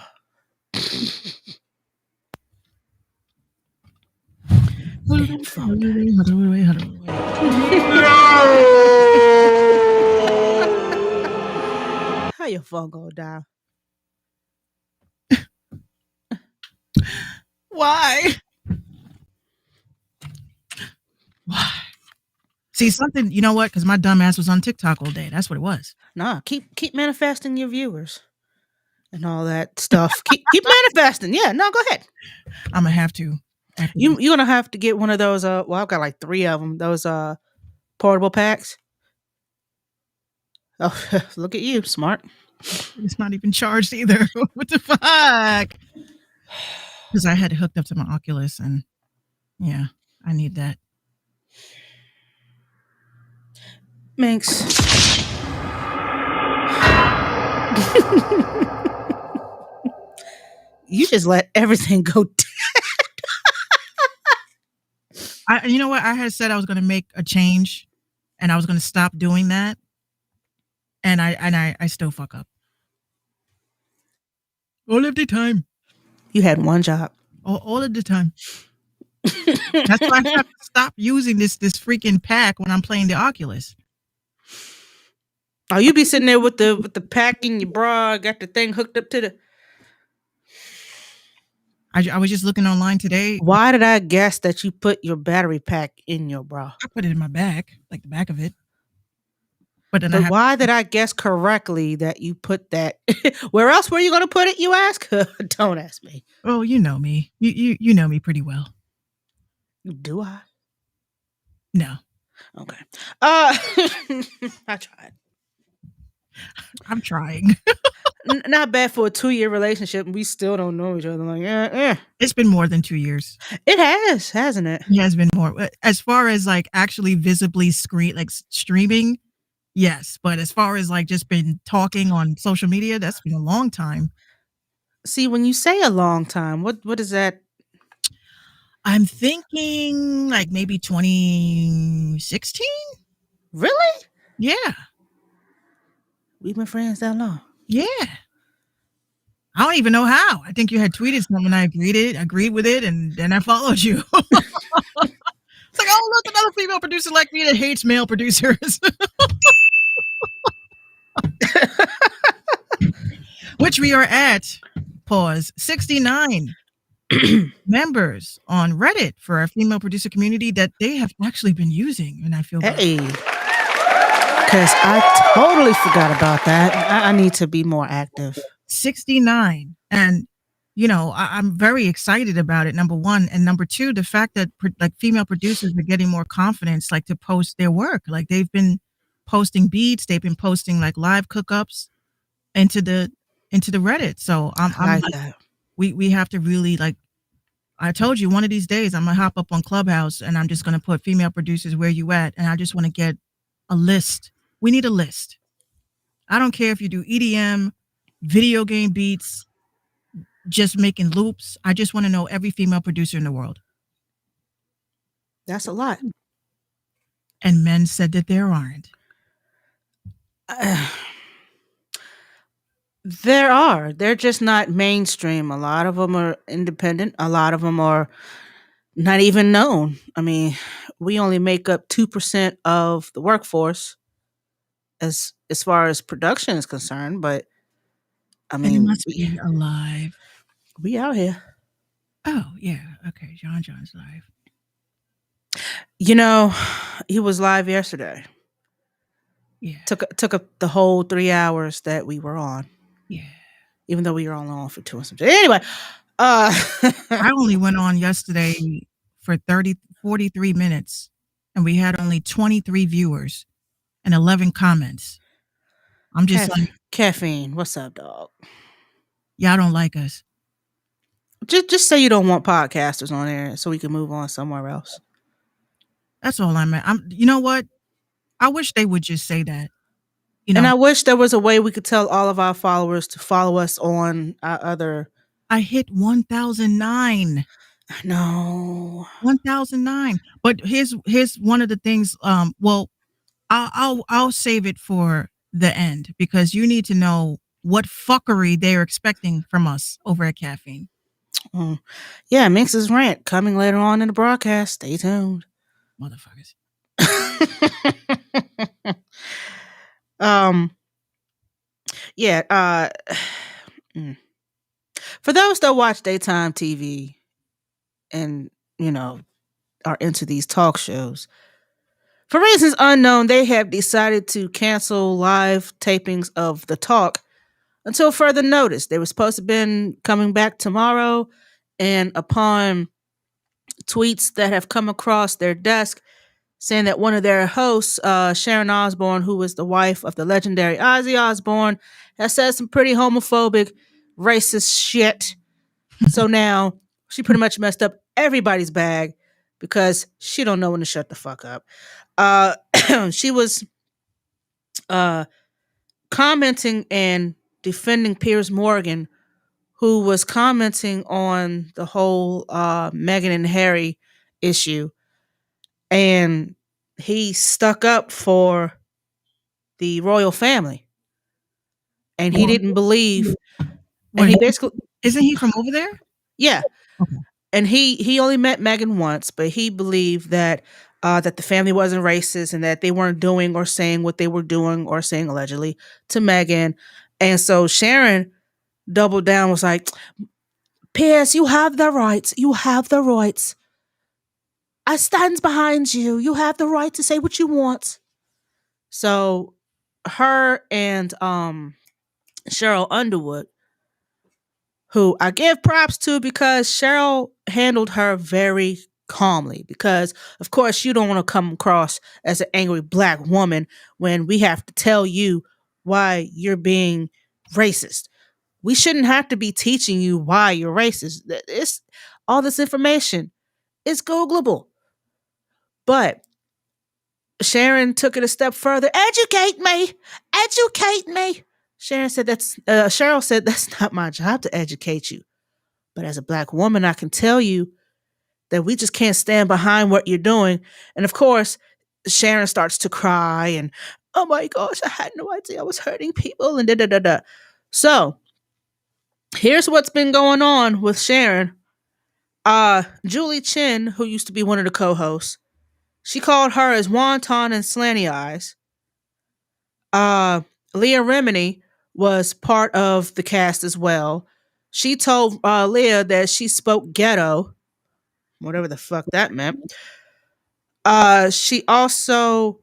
How your phone go down? Why? See something, you know what? Because my dumb ass was on TikTok all day. That's what it was. Nah, keep manifesting your viewers and all that stuff. keep manifesting. Yeah, no, go ahead. I'm gonna have to. You're gonna have to get one of those. Well, I've got like 3 of them. Those portable packs. Oh, look at you, smart. It's not even charged either. What the fuck? Because I had it hooked up to my Oculus, and yeah, I need that. Minx. You just let everything go down. You know what? I had said I was going to make a change, and I was going to stop doing that, and I still fuck up. All of the time. You had one job. All of the time. That's why I have to stop using this freaking pack when I'm playing the Oculus. Oh, you be sitting there with the pack in your bra, got the thing hooked up to the. I was just looking online today. Why did I guess that you put your battery pack in your bra? I put it in my back, like the back of it. But then I But have. why did I guess correctly that you put that? Where else were you going to put it? You ask. Don't ask me. Oh, you know me. You know me pretty well. Do I? No, Okay. I tried. I'm trying. Not bad for a 2-year relationship, and we still don't know each other. Like, It's been more than 2 years. It has, hasn't it? It has been more. As far as like actually visibly streaming, yes. But as far as like just been talking on social media, that's been a long time. See, when you say a long time, what is that? I'm thinking like maybe 2016. Really? Yeah. We've been friends that long. Yeah. I don't even know how. I think you had tweeted something. I agreed with it, and then I followed you. It's like, oh, look, another female producer like me that hates male producers. Which we are at, pause, 69 members on Reddit for our female producer community that they have actually been using, and I feel good. Hey, because I totally forgot about that. I need to be more active. 69. And, you know, I'm very excited about it, number one. And number two, the fact that like female producers are getting more confidence, like to post their work. Like they've been posting beats, they've been posting like live cookups into the Reddit. So I'm like like, that. we have to really like, I told you one of these days I'm gonna hop up on Clubhouse and I'm just gonna put female producers where you at, and I just want to get a list. We need a list. I don't care if you do EDM, video game beats, just making loops. I just want to know every female producer in the world. That's a lot. And men said that there aren't. There are. They're just not mainstream. A lot of them are independent. A lot of them are not even known. I mean, we only make up 2% of the workforce as far as production is concerned, but I And it mean, must be alive. we out here. Oh, yeah. Okay. John's live. You know, he was live yesterday. Yeah. Took up the whole 3 hours that we were on. Yeah. Even though we were only on for 2 and something. Anyway, I only went on yesterday for 43 minutes, and we had only 23 viewers and 11 comments. I'm just like, Caffeine, what's up, dog? y'all don't like us. Just say you don't want podcasters on there so we can move on somewhere else. That's all I'm at. You know what? I wish they would just say that. You know, and I wish there was a way we could tell all of our followers to follow us on our other. I hit 1,009. I know. 1,009. But here's one of the things. Well, I'll save it for the end because you need to know what fuckery they're expecting from us over at Caffeine. Yeah, Minx's rant coming later on in the broadcast. Stay tuned. Motherfuckers. Yeah. For those that watch daytime TV and, you know, are into these talk shows, for reasons unknown, they have decided to cancel live tapings of The Talk until further notice. They were supposed to have been coming back tomorrow, and upon tweets that have come across their desk saying that one of their hosts, Sharon Osbourne, who was the wife of the legendary Ozzy Osbourne, has said some pretty homophobic, racist shit. So now she pretty much messed up everybody's bag because she don't know when to shut the fuck up. She was commenting and defending Piers Morgan, who was commenting on the whole Meghan and Harry issue. And he stuck up for the royal family. And he didn't believe. and Wait, he basically, isn't he from over there? yeah, Okay. and he only met Megan once, but he believed that that the family wasn't racist and that they weren't doing or saying what they were doing or saying allegedly to Megan, and so Sharon doubled down, was like, "Pierce, you have the rights. You have the rights. I stands behind you. You have the right to say what you want." So her and Cheryl Underwood, who I give props to because Cheryl handled her very calmly, because of course you don't want to come across as an angry black woman when we have to tell you why you're being racist. We shouldn't have to be teaching you why you're racist. It's all this information. It's Googleable. But Sharon took it a step further. Educate me. Educate me. Cheryl said that's not my job to educate you. But as a black woman, I can tell you that we just can't stand behind what you're doing. And of course, Sharon starts to cry and, oh my gosh, I had no idea I was hurting people and da da da da. So here's what's been going on with Sharon. Julie Chin, who used to be one of the co-hosts, she called her as wonton and slanty eyes. Uh, Leah Remini was part of the cast as well. She told Leah that she spoke ghetto, whatever the fuck that meant. She also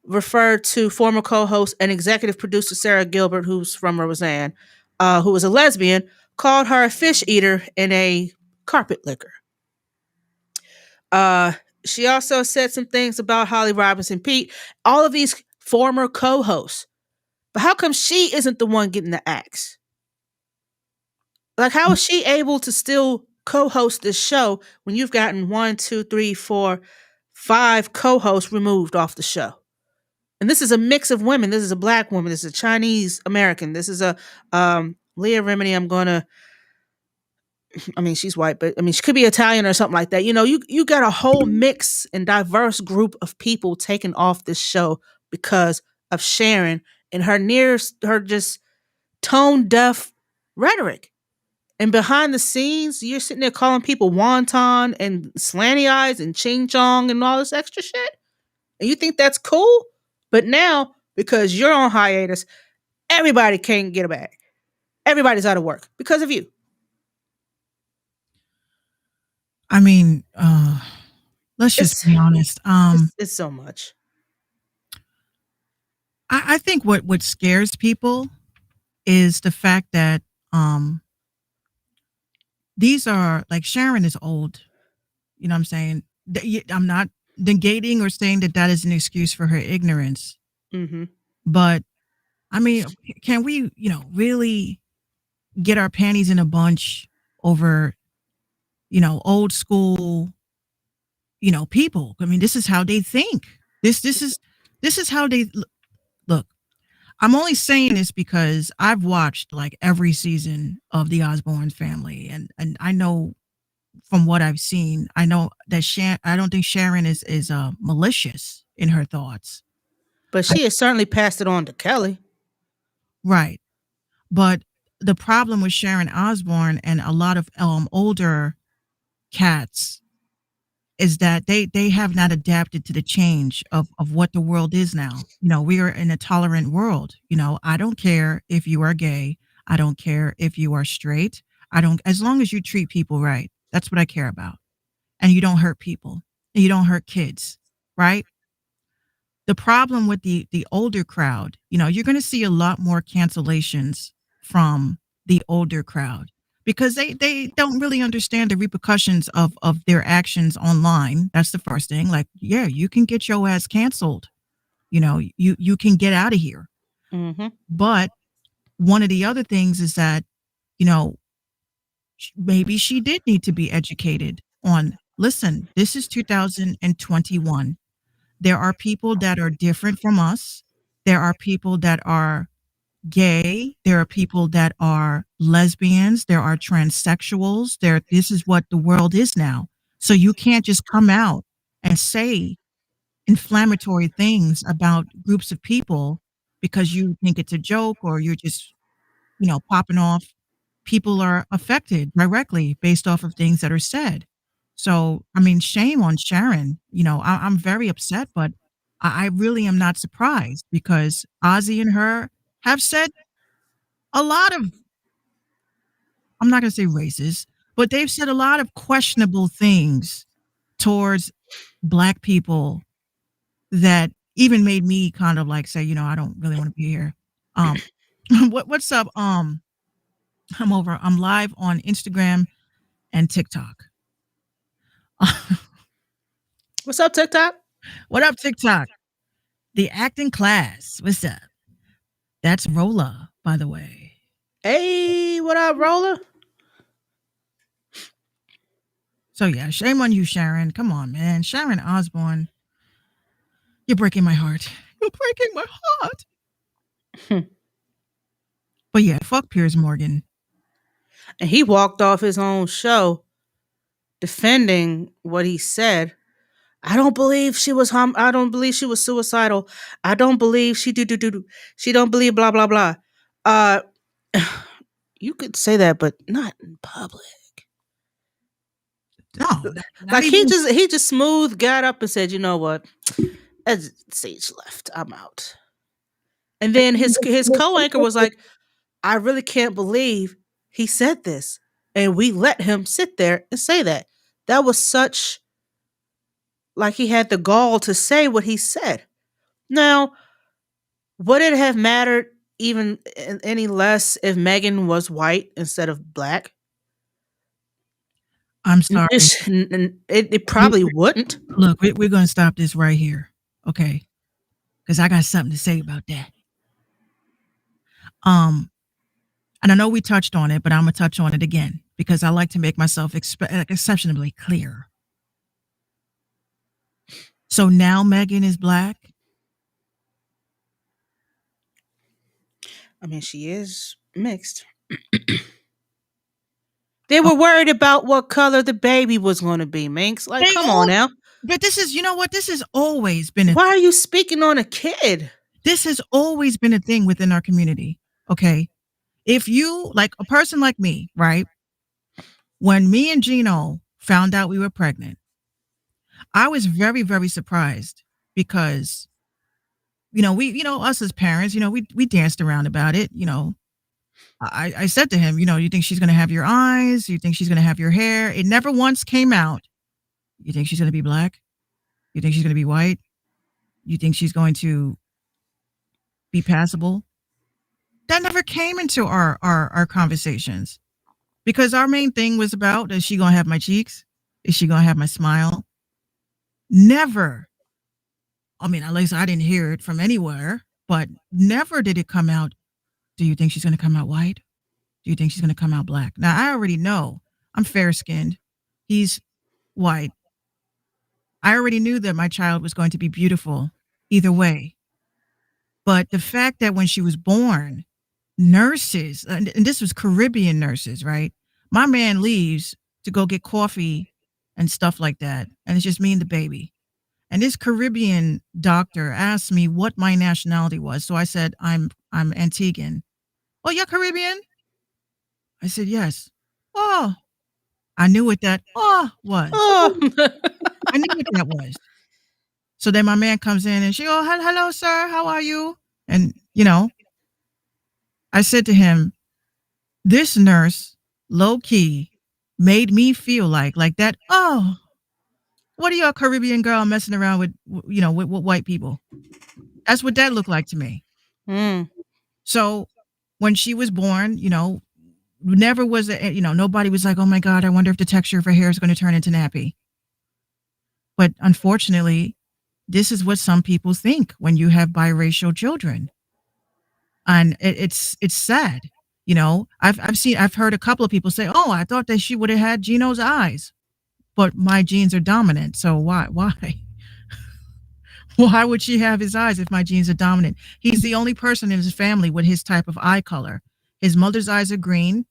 referred to former co-host and executive producer Sarah Gilbert, who's from Roseanne, who was a lesbian, called her a fish eater and a carpet licker. Uh, she also said some things about Holly Robinson Pete, all of these former co-hosts. But how come she isn't the one getting the axe? Like, how is she able to still co-host this show when you've gotten one, two, three, four, five co-hosts removed off the show? And this is a mix of women. This is a black woman. This is a Chinese American. This is a Leah Remini. I mean, she's white, but I mean, she could be Italian or something like that. You know, you got a whole mix and diverse group of people taken off this show because of Sharon and her just tone deaf rhetoric. And behind the scenes, you're sitting there calling people wonton and slanty eyes and ching chong and all this extra shit. And you think that's cool? But now, because you're on hiatus, everybody can't get a bag. Everybody's out of work because of you. I mean, let's just It's be honest. it's so much. I think what scares people is the fact that these are like Sharon is old. You know what I'm saying? I'm not negating or saying that that is an excuse for her ignorance, Mm-hmm. but I mean, can we, really get our panties in a bunch over, old school, people? I mean, this is how they think. This is how they look. I'm only saying this because I've watched like every season of the Osbourne family, and I know from what I've seen, I know that I don't think Sharon is malicious in her thoughts. But I, she has certainly passed it on to Kelly. right, but the problem with Sharon Osbourne and a lot of older cats is that they have not adapted to the change of what the world is now. We are in a tolerant world. I don't care if you are gay. I don't care if you are straight. I don't, as long as you treat people right. That's what I care about. And you don't hurt people. And you don't hurt kids, right? The problem with the older crowd, you're going to see a lot more cancellations from the older crowd because they don't really understand the repercussions of their actions online. That's the first thing. Like, yeah, you can get your ass canceled. You can get out of here. Mm-hmm. But one of the other things is that, you know, maybe she did need to be educated on, listen, this is 2021. There are people that are different from us. There are people that are gay. There are people that are lesbians. There are transsexuals. This is what the world is now. So you can't just come out and say inflammatory things about groups of people because you think it's a joke or you're just, popping off people are affected directly based off of things that are said. So, I mean, shame on Sharon. I'm very upset, but I really am not surprised because Ozzy and her have said a lot of, I'm not going to say racist, but they've said a lot of questionable things towards Black people that even made me kind of like say, I don't really want to be here. Um, what's up? I'm live on Instagram and TikTok. What's up, TikTok? What up, TikTok? The acting class. What's up? That's Rolla, by the way. Hey, what up, Roller? So yeah, shame on you, Sharon. Come on, man. Sharon Osbourne. You're breaking my heart. You're breaking my heart. But yeah, fuck Piers Morgan. And he walked off his own show defending what he said. I don't believe she was I don't believe she was suicidal. I don't believe she do. She don't believe blah blah blah. Uh you could say that, but not in public. No, not Like even. he just smooth got up and said, you know what? As stage left, I'm out. And then his co-anchor was like, I really can't believe he said this. And we let him sit there and say that. That was such, like, he had the gall to say what he said. Now, would it have mattered even any less if Megan was white instead of black? I'm sorry. It probably wouldn't. Look, we're going to stop this right here, okay? Because I got something to say about that. And I know we touched on it, but I'm gonna touch on it again because I like to make myself exceptionally clear. So now Megan is Black. I mean, she is mixed. They were worried about what color the baby was going to be, Minx. Like, They come all, on now. but this is, you know what? This has always been Why are you speaking on a kid? this has always been a thing within our community. Okay, if you like a person like me, right? When me and Gino found out we were pregnant, I was very, very surprised because us as parents, we danced around about it. I said to him, you think she's going to have your eyes? You think she's going to have your hair? It never once came out. You think she's going to be Black? You think she's going to be white? You think she's going to be passable? That never came into our conversations because our main thing was about, is she going to have my cheeks? Is she going to have my smile? Never. I mean, at least I didn't hear it from anywhere, but never did it come out. Do you think she's going to come out white? Do you think she's going to come out Black? Now, I already know I'm fair skinned. He's white. I already knew that my child was going to be beautiful either way. But the fact that when she was born, nurses, and this was Caribbean nurses, right? My man leaves to go get coffee and stuff like that. And it's just me and the baby. And this Caribbean doctor asked me what my nationality was. So I said, I'm Antiguan. Oh, you're Caribbean? I said, yes. Oh, I knew what that was. Oh. I knew what that was. So then my man comes in and hello, sir. How are you? And, I said to him, this nurse, low key, made me feel like that. Oh, what are you, a Caribbean girl messing around with, with white people? That's what that looked like to me. Mm. So when she was born, never was nobody was like, oh my God, I wonder if the texture of her hair is going to turn into nappy. But unfortunately, this is what some people think when you have biracial children. And it's sad. I've heard a couple of people say, oh, I thought that she would have had Gino's eyes, but my genes are dominant. So why? Why would she have his eyes if my genes are dominant? He's the only person in his family with his type of eye color. His mother's eyes are green.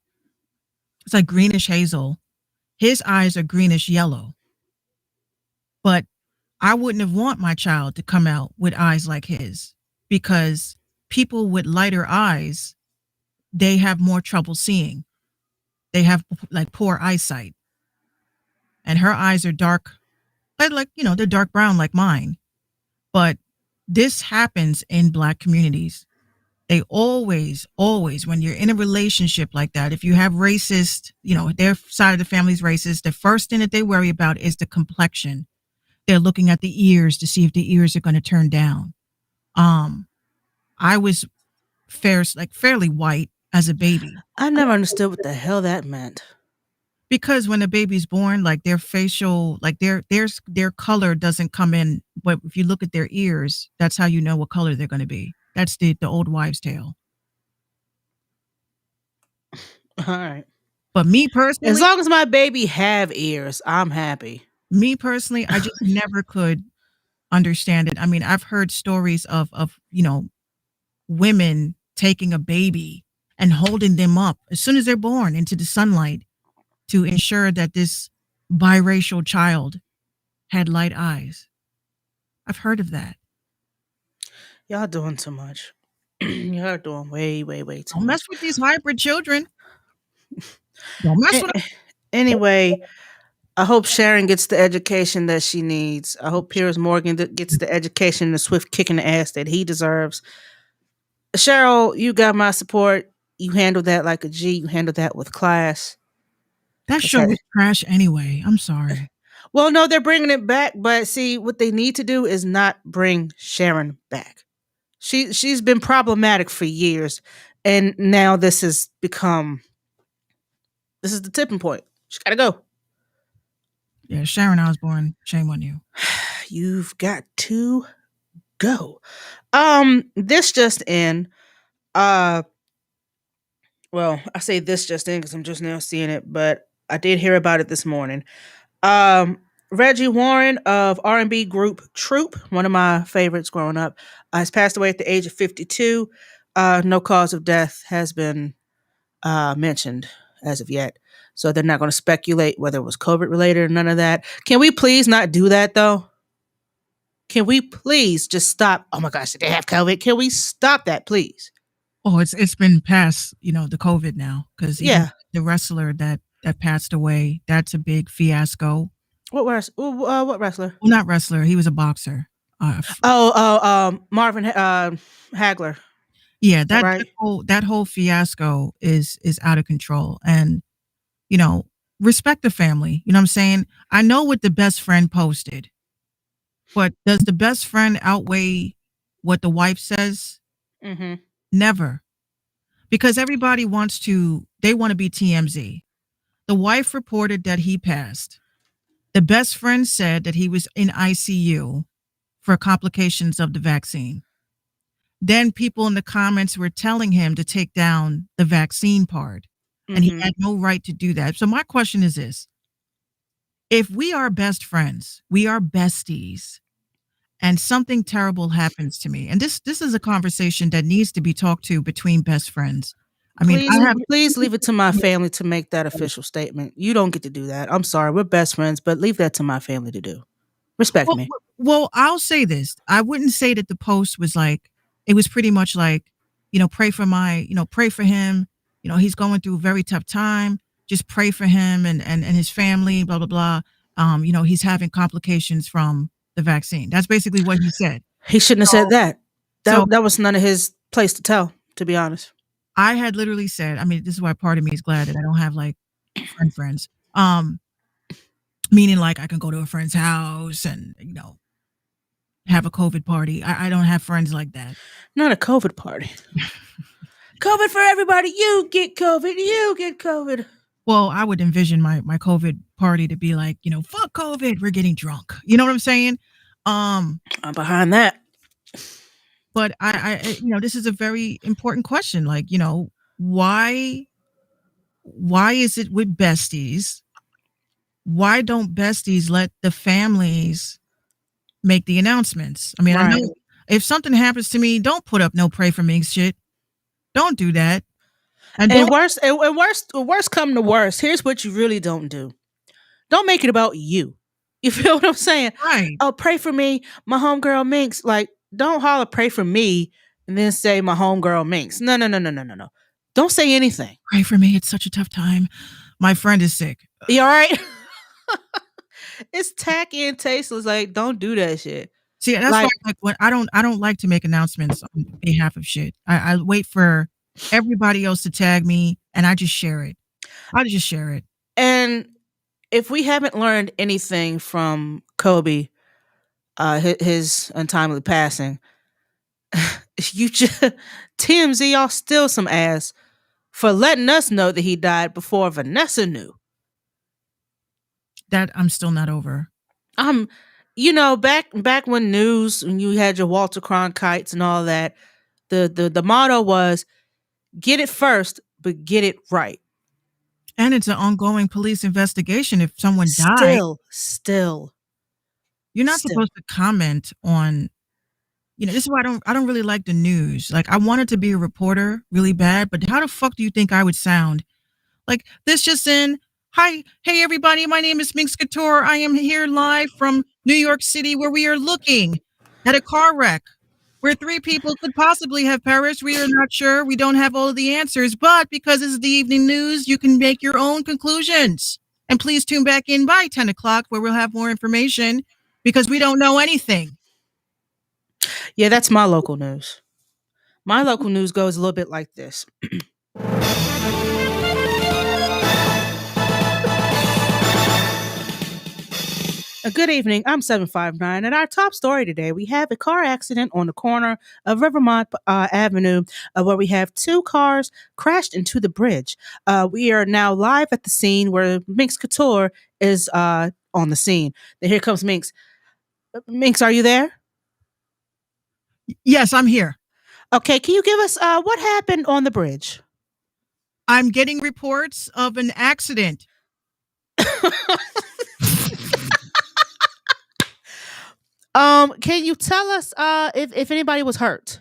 It's like greenish hazel. His eyes are greenish yellow. But I wouldn't have want my child to come out with eyes like his because people with lighter eyes, they have more trouble seeing. they have like poor eyesight, and her eyes are dark, like they're dark brown like mine. But this happens in Black communities. They always, when you're in a relationship like that, if you have racist, their side of the family's racist, the first thing that they worry about is the complexion. They're looking at the ears to see if the ears are going to turn down. I was fairly white as a baby. I never understood what the hell that meant. Because when a baby's born, like their facial, like their color doesn't come in. But if you look at their ears, that's how you know what color they're going to be. That's the old wives' tale. All right. But me personally, as long as my baby have ears, I'm happy. Me personally, I just never could understand it. I mean, I've heard stories of women taking a baby and holding them up as soon as they're born into the sunlight to ensure that this biracial child had light eyes. I've heard of that. Y'all doing too much. Y'all doing way, way, way too much. Don't mess with these hybrid children. Don't mess with them. Anyway, I hope Sharon gets the education that she needs. I hope Piers Morgan gets the education and the swift kick in the ass that he deserves. Cheryl, you got my support. You handled that like a G. You handled that with class. That show was trash anyway. I'm sorry. Well, no, they're bringing it back, but see, what they need to do is not bring Sharon back. She's been problematic for years, and now this is the tipping point. She's got to go. Yeah, Sharon Osbourne, shame on you. You've got to go. This just in. Well, I say this just in because I'm just now seeing it, but I did hear about it this morning. Reggie Warren of R&B group Troop, one of my favorites growing up, has passed away at the age of 52. No cause of death has been mentioned as of yet. So they're not going to speculate whether it was COVID related or none of that. Can we please not do that though? Can we please just stop? Oh my gosh, did they have COVID? Can we stop that, please? Oh, it's been past, the COVID now, because yeah, the wrestler that passed away, that's a big fiasco. What wrestler? Well, not wrestler. He was a boxer. Marvin Hagler. Yeah, that whole fiasco is out of control. And respect the family. You know what I'm saying? I know what the best friend posted, but does the best friend outweigh what the wife says? Mm-hmm. Never. Because everybody want to be TMZ. The wife reported that he passed. The best friend said that he was in ICU for complications of the vaccine. Then people in the comments were telling him to take down the vaccine part, and he had no right to do that. So my question is this: if we are best friends, we are besties, and something terrible happens to me, and this is a conversation that needs to be talked to between best friends. I mean, please leave it to my family to make that official statement. You don't get to do that. I'm sorry, we're best friends, but leave that to my family to do. Respect me. Well, I'll say this: I wouldn't say that the post was like. It was pretty much like, pray for him. He's going through a very tough time. Just pray for him and his family, blah, blah, blah. He's having complications from the vaccine. That's basically what he said. He shouldn't have said that. That was none of his place to tell, to be honest. I had literally said, I mean, this is why part of me is glad that I don't have like friends. Meaning like I can go to a friend's house and, have a COVID party. I don't have friends like that. Not a COVID party. COVID for everybody. You get COVID. You get COVID. Well, I would envision my COVID party to be like, fuck COVID. We're getting drunk. You know what I'm saying? I'm behind that. But I this is a very important question. Like, why is it with besties? Why don't besties let the families make the announcements? I mean, right. I know if something happens to me, don't put up no pray for me shit. Don't do that. And worst come to worst, here's what you really don't do. Don't make it about you. You feel what I'm saying? Right. Oh, pray for me, my homegirl Minx. Like, don't holler pray for me and then say my homegirl Minx. No. Don't say anything. Pray for me. It's such a tough time. My friend is sick. You all right? It's tacky and tasteless. Like, don't do that shit. See, that's why Like, like when I don't like to make announcements on behalf of shit. I wait for everybody else to tag me and I just share it. I just share it. and if we haven't learned anything from Kobe, his untimely passing, you just TMZ, y'all still some ass for letting us know that he died before Vanessa knew. That I'm still not over. Back when you had your Walter Cronkites and all that, the motto was get it first, but get it right. And it's an ongoing police investigation. If someone died, Still. you're not supposed to comment on, this is why I don't really like the news. Like, I wanted to be a reporter really bad, but how the fuck do you think I would sound? Like, this just in. Hi, hey everybody, my name is Minx Couture. I am here live from New York City, where we are looking at a car wreck where 3 people could possibly have perished. We are not sure. We don't have all of the answers, but because it's the evening news, you can make your own conclusions. And please tune back in by 10 o'clock where we'll have more information because we don't know anything. Yeah, that's my local news. My local news goes a little bit like this. Good evening. I'm 759, and our top story today, we have a car accident on the corner of Rivermont Avenue, where we have 2 cars crashed into the bridge. We are now live at the scene where Minx Couture is on the scene. Then here comes Minx. Minx, are you there? Yes, I'm here. Okay, can you give us what happened on the bridge? I'm getting reports of an accident. Can you tell us if anybody was hurt?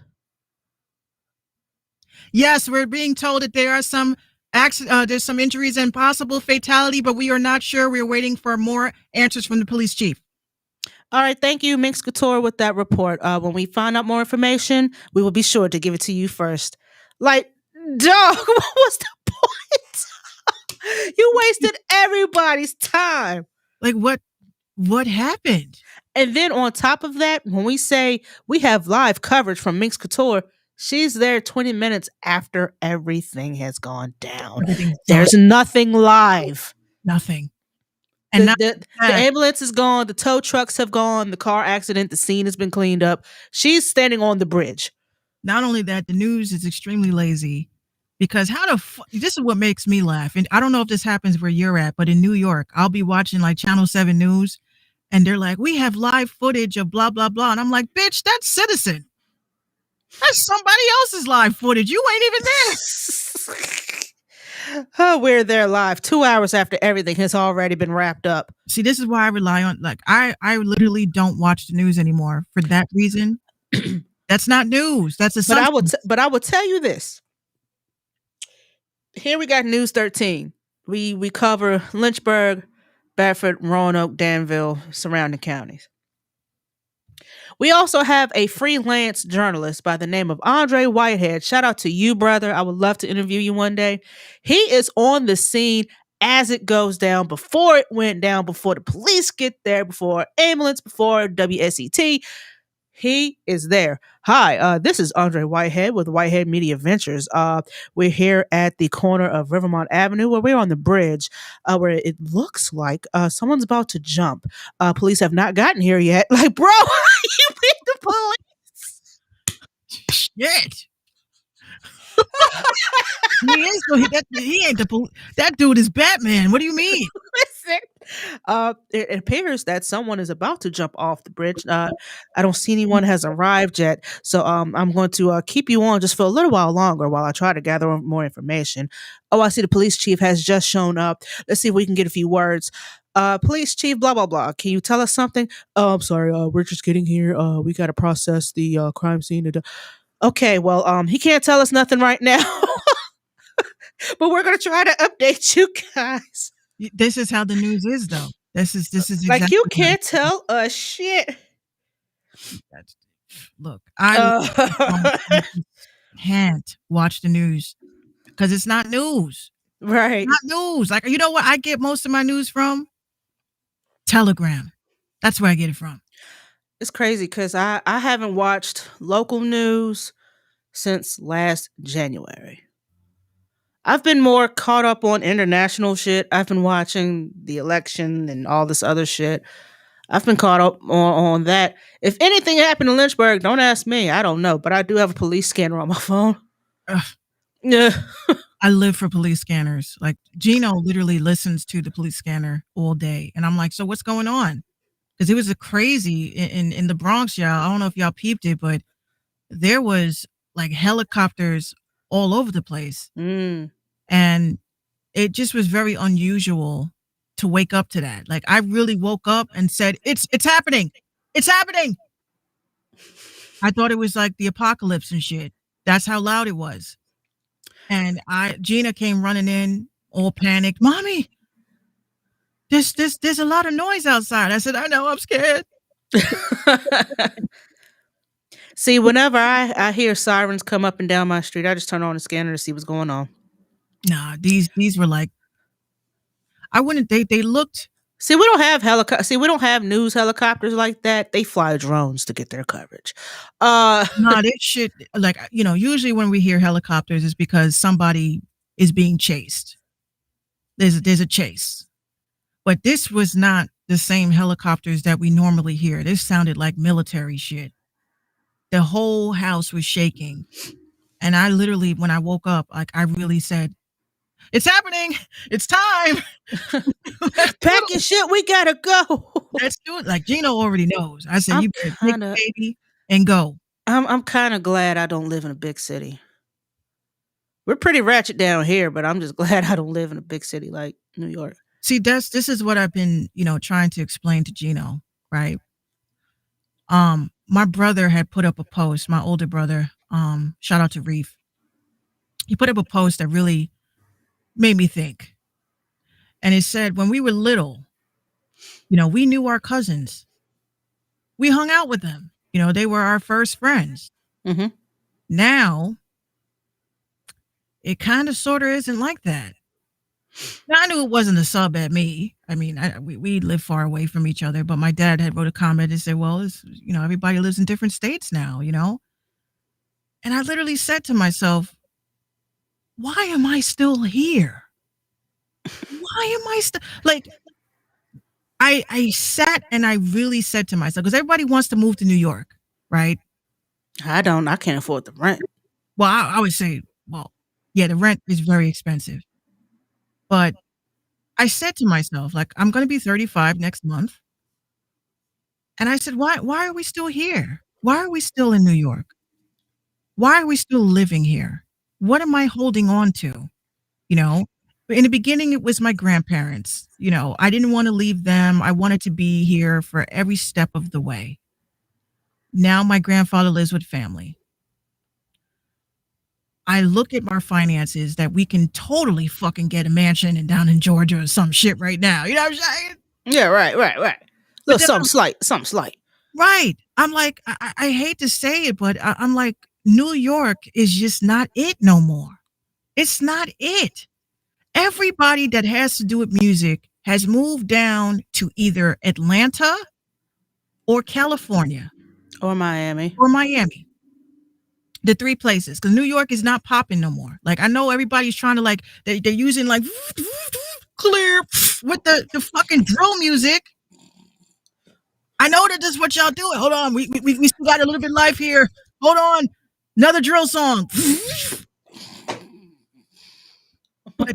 Yes, we're being told that there are some there's some injuries and possible fatality, but we are not sure. We're waiting for more answers from the police chief. All right, thank you, Minx Couture, with that report. When we find out more information, we will be sure to give it to you first. Like, dog, what was the point? You wasted everybody's time. Like, what happened? And then on top of that, when we say we have live coverage from Minx Couture, she's there 20 minutes after everything has gone down. There's nothing live. Nothing. And the ambulance is gone. The tow trucks have gone. The car accident, the scene has been cleaned up. She's standing on the bridge. Not only that, the news is extremely lazy because this is what makes me laugh. And I don't know if this happens where you're at, but in New York, I'll be watching like Channel 7 News and they're like, we have live footage of blah, blah, blah. And I'm like, bitch, that's Citizen. That's somebody else's live footage. You ain't even there. Oh, we're there live 2 hours after everything has already been wrapped up. See, this is why I rely on, like, I literally don't watch the news anymore for that reason. That's not news. That's assumption. But I will tell you this. Here we got News 13. We cover Lynchburg, Bedford, Roanoke, Danville, surrounding counties. We also have a freelance journalist by the name of Andre Whitehead. Shout out to you, brother. I would love to interview you one day. He is on the scene as it goes down, before it went down, before the police get there, before ambulance, before WSET. He is there. Hi, this is Andre Whitehead with Whitehead Media Ventures. We're here at the corner of Rivermont Avenue, where we're on the bridge, where it looks like someone's about to jump. Police have not gotten here yet. Like, bro, you beat the police. Shit. He ain't the police. That dude is Batman. What do you mean? Listen, it appears that someone is about to jump off the bridge. I don't see anyone has arrived yet, so I'm going to keep you on just for a little while longer while I try to gather more information. Oh, I see the police chief has just shown up. Let's see if we can get a few words. Police chief, blah, blah, blah. Can you tell us something? Oh, I'm sorry. We're just getting here. We got to process the crime scene. Okay, well, he can't tell us nothing right now. But we're going to try to update you guys. This is how the news is, though. This is exactly like you can't tell us shit. Look, I can't watch the news because it's not news. Right. not news. Like, you know what I get most of my news from? Telegram. That's where I get it from. It's crazy because I haven't watched local news since last January. I've been more caught up on international shit. I've been watching the election and all this other shit. I've been caught up on that. If anything happened in Lynchburg, don't ask me. I don't know. But I do have a police scanner on my phone. Ugh, Yeah. I live for police scanners. Like, Gino literally listens to the police scanner all day. And I'm like, so what's going on? Because it was a crazy in the Bronx, y'all. I don't know if y'all peeped it, but there was like helicopters all over the place. Mm. And it just was very unusual to wake up to that. Like, I really woke up and said, it's happening. It's happening. I thought it was like the apocalypse and shit. That's how loud it was. And Gina came running in, all panicked. Mommy, there's a lot of noise outside. I said, I know, I'm scared. See, whenever I hear sirens come up and down my street, I just turn on the scanner to see what's going on. Nah, these were like, I wouldn't. They looked. See, we don't have we don't have news helicopters like that. They fly drones to get their coverage. Nah, they should, like, usually when we hear helicopters, it's because somebody is being chased. There's a chase, but this was not the same helicopters that we normally hear. This sounded like military shit. The whole house was shaking, and I literally, when I woke up, like, I really said, "It's happening! It's time! Pack your shit. We gotta go. Let's do it." Like, Gino already knows. I said, I'm "You better take kinda- the baby and go." I'm kind of glad I don't live in a big city. We're pretty ratchet down here, but I'm just glad I don't live in a big city like New York. See, this is what I've been, trying to explain to Gino, right? My brother had put up a post, my older brother, shout out to Reef. He put up a post that really made me think. And it said, when we were little, we knew our cousins. We hung out with them. They were our first friends. Mm-hmm. Now, it kind of sort of isn't like that. Now, I knew it wasn't a sub at me. I mean, we live far away from each other, but my dad had wrote a comment and said, well, everybody lives in different states now, And I literally said to myself, why am I still here? Why am I still, like, I sat and I really said to myself, because everybody wants to move to New York, right? I don't. I can't afford the rent. Well, I would say, well, yeah, the rent is very expensive. But I said to myself, like, I'm going to be 35 next month. And I said, why are we still here? Why are we still in New York? Why are we still living here? What am I holding on to? In the beginning, it was my grandparents. I didn't want to leave them. I wanted to be here for every step of the way. Now my grandfather lives with family. I look at our finances that we can totally fucking get a mansion and down in Georgia or some shit right now. You know what I'm saying? Yeah, right. Look, something slight. Right. I'm like, I hate to say it, but I'm like, New York is just not it no more. It's not it. Everybody that has to do with music has moved down to either Atlanta or California. Or Miami. The three places, because New York is not popping no more. Like, I know everybody's trying to, like, they're using like clear with the fucking drill music. I know that this is what y'all doing. Hold on, we still got a little bit of life here. Hold on, another drill song. But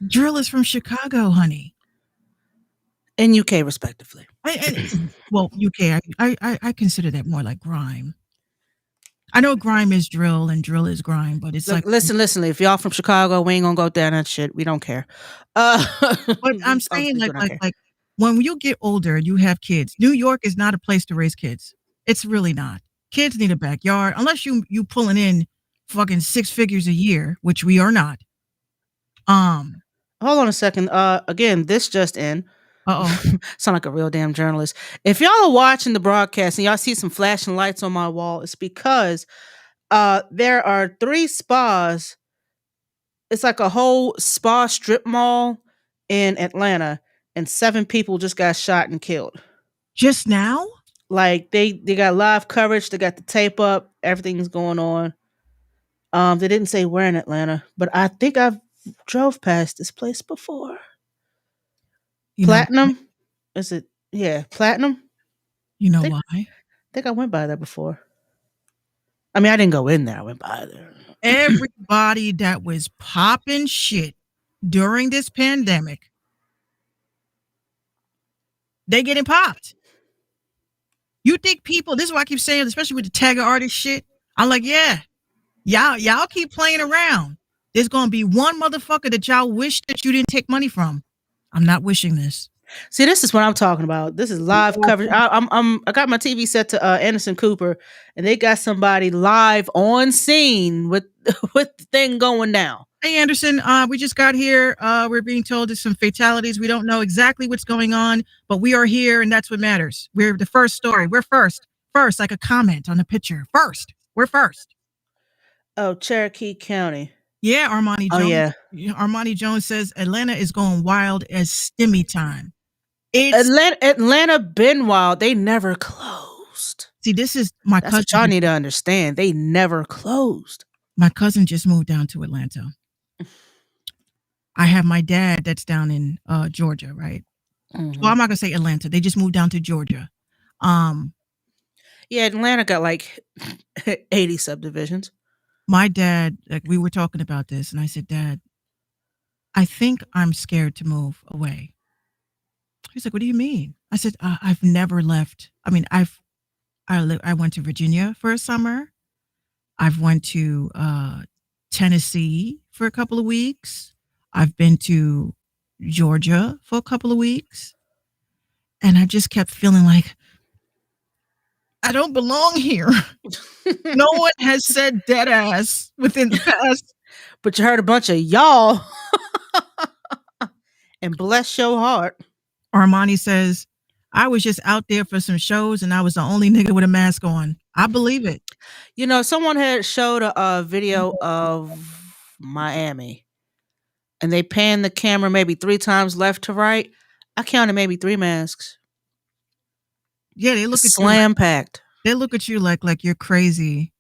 drill is from Chicago, honey, and UK, respectively. Well, UK, I consider that more like grime. I know grime is drill and drill is grime, but it's Look, listen. If y'all from Chicago, we ain't gonna go down that shit. We don't care. But I'm saying, like when you get older and you have kids, New York is not a place to raise kids. It's really not. Kids need a backyard, unless you pulling in fucking 6 figures a year, which we are not. Hold on a second. Again, this just in. Sound like a real damn journalist. If y'all are watching the broadcast and y'all see some flashing lights on my wall, it's because there are 3 spas It's like a whole spa strip mall in Atlanta, and 7 people just got shot and killed. Just now? Like they got live coverage, they got the tape up, everything's going on. They didn't say where in Atlanta, but I think I've drove past this place before. You know, Platinum? Is it? Yeah, Platinum. you know Think why? think I went by there before. I mean, I didn't go in there. I went by there. Everybody that was popping shit during this pandemic, they getting popped. You think people, this is what I keep saying, especially with the tagger artist shit. I'm like, yeah, y'all keep playing around. There's gonna be one motherfucker that y'all wish that you didn't take money from. I'm not wishing this. See, this is what I'm talking about. This is live coverage. I got my TV set to Anderson Cooper, and they got somebody live on scene with with the thing going down. Hey Anderson, we just got here. We're being told there's some fatalities. We don't know exactly what's going on, but we are here, and that's what matters. We're the first story. We're first, like a comment on the picture. First, we're first. Oh, Cherokee County. Yeah, Armani Oh, Jones. yeah. Armani Jones says Atlanta is going wild as stimmy time. It's Atlanta been wild. They never closed. see, this is my That's what cousin. y'all need to understand. They never closed. My cousin just moved down to Atlanta. I have my dad that's down in Georgia, right? Mhm. Well, I'm not gonna say Atlanta. They just moved down to Georgia. Yeah, Atlanta got like 80 subdivisions. My dad, like we were talking about this, and I said, Dad, I think I'm scared to move away. He's like, what do you mean? I said, I've never left. I mean, I went to Virginia for a summer. I've went to Tennessee for a couple of weeks. I've been to Georgia for a couple of weeks. And I just kept feeling like I don't belong here. No one has said dead ass within the past. But you heard a bunch of y'all. And bless your heart. Armani says, I was just out there for some shows and I was the only nigga with a mask on. I believe it. You know, someone had showed a video of Miami, and they panned the camera maybe 3 times left to right. I counted maybe 3 masks. Yeah, they look at Slam packed. They look at you like you're crazy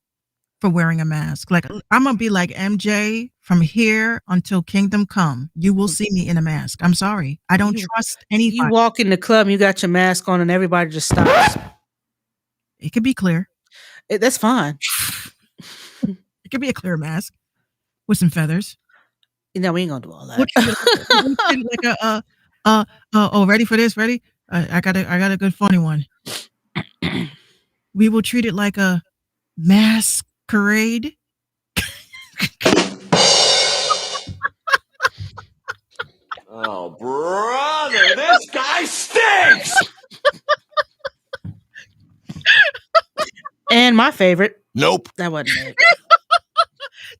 for wearing a mask. Like I'm gonna be like MJ from here until kingdom come. You will see me in a mask. I'm sorry. I don't trust anybody. You walk in the club, and you got your mask on, and everybody just stops. It could be clear. That's fine. It could be a clear mask with some feathers. You know, we ain't gonna do all that. Like ready for this? Ready? I got a good funny one. We will treat it like a masquerade. Oh, brother, this guy stinks! And my favorite. Nope. That wasn't it.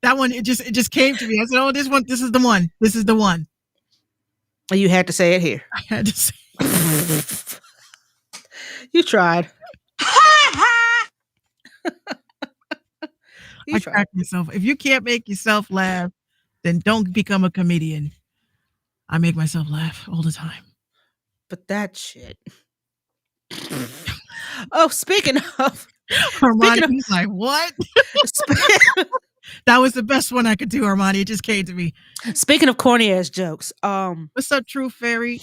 That one, it just came to me. I said, oh, this is the one. This is the one. You had to say it here. I had to say You tried. I crack myself. If you can't make yourself laugh, then don't become a comedian. I make myself laugh all the time. But that shit. Oh, speaking of Armani's like, what? That was the best one I could do, Armani. It just came to me. Speaking of corny ass jokes, what's up, True Fairy?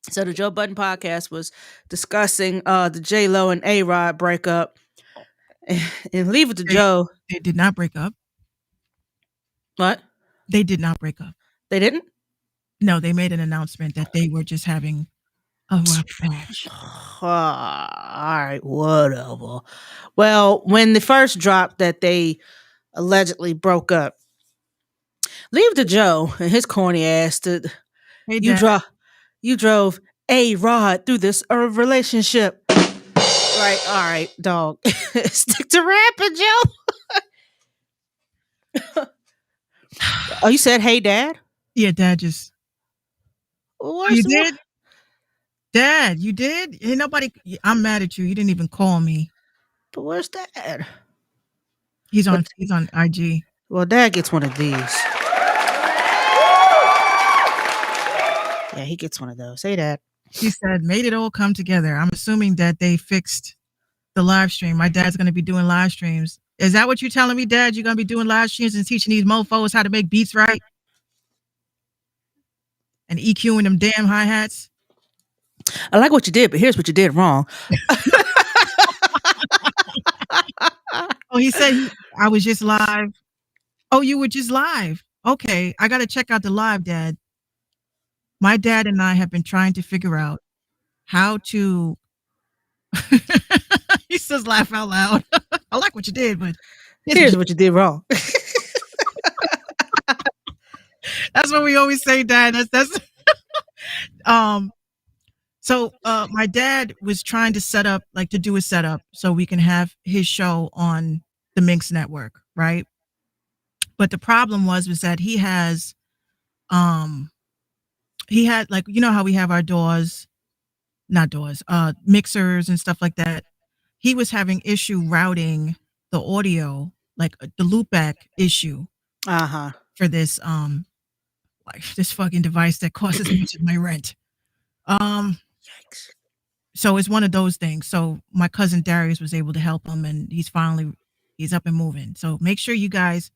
So the Joe Budden podcast was discussing the J-Lo and A-Rod breakup. And leave it to Joe. They did not break up. What? They did not break up. They didn't? No, they made an announcement that they were just having a rough patch. All right, whatever. Well, when the first dropped that they allegedly broke up, leave it to Joe and his corny ass to Hey, you drove A-Rod through this relationship. Right, all right, dog. Stick to rapping, Joe. Oh, you said, hey, Dad? Yeah, Dad just... Where's you did? Dad, you did? Ain't nobody... I'm mad at you. You didn't even call me. But where's Dad? He's on IG. Well, Dad gets one of these. Yeah, he gets one of those. Say that. He said, made it all come together. I'm assuming that they fixed the live stream. My dad's going to be doing live streams. Is that what you're telling me, Dad? You're going to be doing live streams and teaching these mofos how to make beats right? And EQing them damn hi-hats? I like what you did, but here's what you did wrong. Oh, he said I was just live. Oh, you were just live. Okay, I got to check out the live, Dad. My dad and I have been trying to figure out how to. He says, laugh out loud. I like what you did, but here's what you did wrong. That's what we always say, Dad. That's So my dad was trying to set up, like to do a setup so we can have his show on the Minx Network, right? But the problem was that he had like, you know how we have our mixers and stuff like that. He was having issue routing the audio, like the loopback issue for this like this fucking device that costs as much as my rent. Yikes. So it's one of those things. So my cousin Darius was able to help him, and he's up and moving. So make sure you guys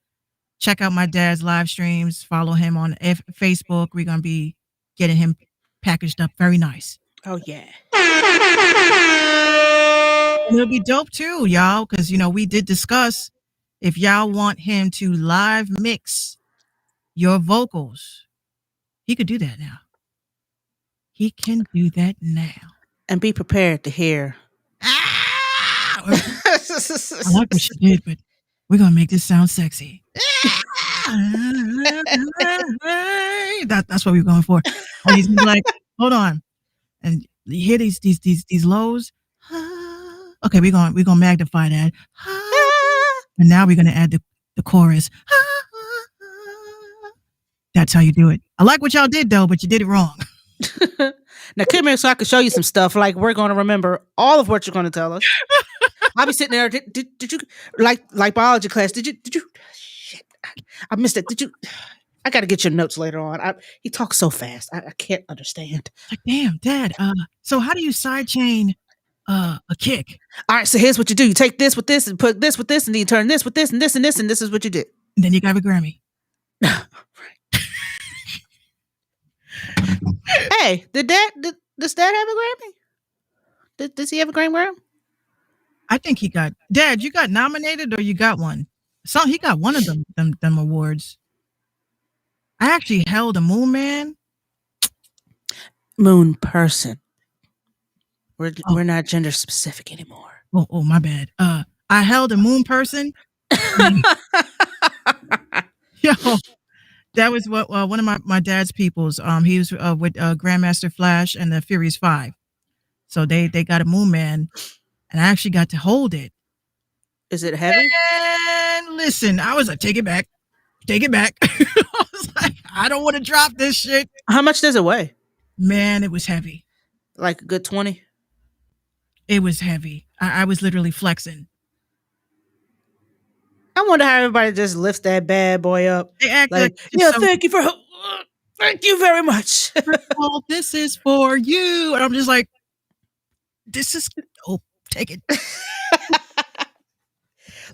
check out my dad's live streams. Follow him on Facebook. We're gonna be getting him packaged up very nice. Oh yeah. And it'll be dope too, y'all, because we did discuss if y'all want him to live mix your vocals, he could do that now. He can do that now. And be prepared to hear. I like what she did, but we're gonna make this sound sexy. That's what we're going for. And he's like, hold on, and you hear these lows. Okay, we're gonna magnify that, and now we're gonna add the chorus. That's how you do it. I like what y'all did though, but you did it wrong. Now come here so I can show you some stuff. Like we're going to remember all of what you're going to tell us. I'll be sitting there. Did you like biology class? Did you? Shit, I missed it. Did you? I got to get your notes later on. He talks so fast. I can't understand. Like, damn, Dad. So how do you sidechain a kick? All right. So here's what you do. You take this with this and put this with this, and then you turn this with this and this and this, and this is what you did. And then you got a Grammy. Hey, does Dad have a Grammy? Does he have a Grammy? I think he got. Dad, you got nominated or you got one? So he got one of them awards. I actually held a Moon Man. Moon person. We're not gender specific anymore. Oh, my bad. I held a Moon person. Yo. That was what one of my dad's peoples. He was with Grandmaster Flash and the Furious 5. So they got a Moon Man, and I actually got to hold it. Is it heavy? And listen, I was like, take it back. I was like, I don't want to drop this shit. How much does it weigh? Man, it was heavy. Like a good 20? It was heavy. I was literally flexing. I wonder how everybody just lifts that bad boy up. They act like thank you very much. Well, this is for you. And I'm just like, this is take it.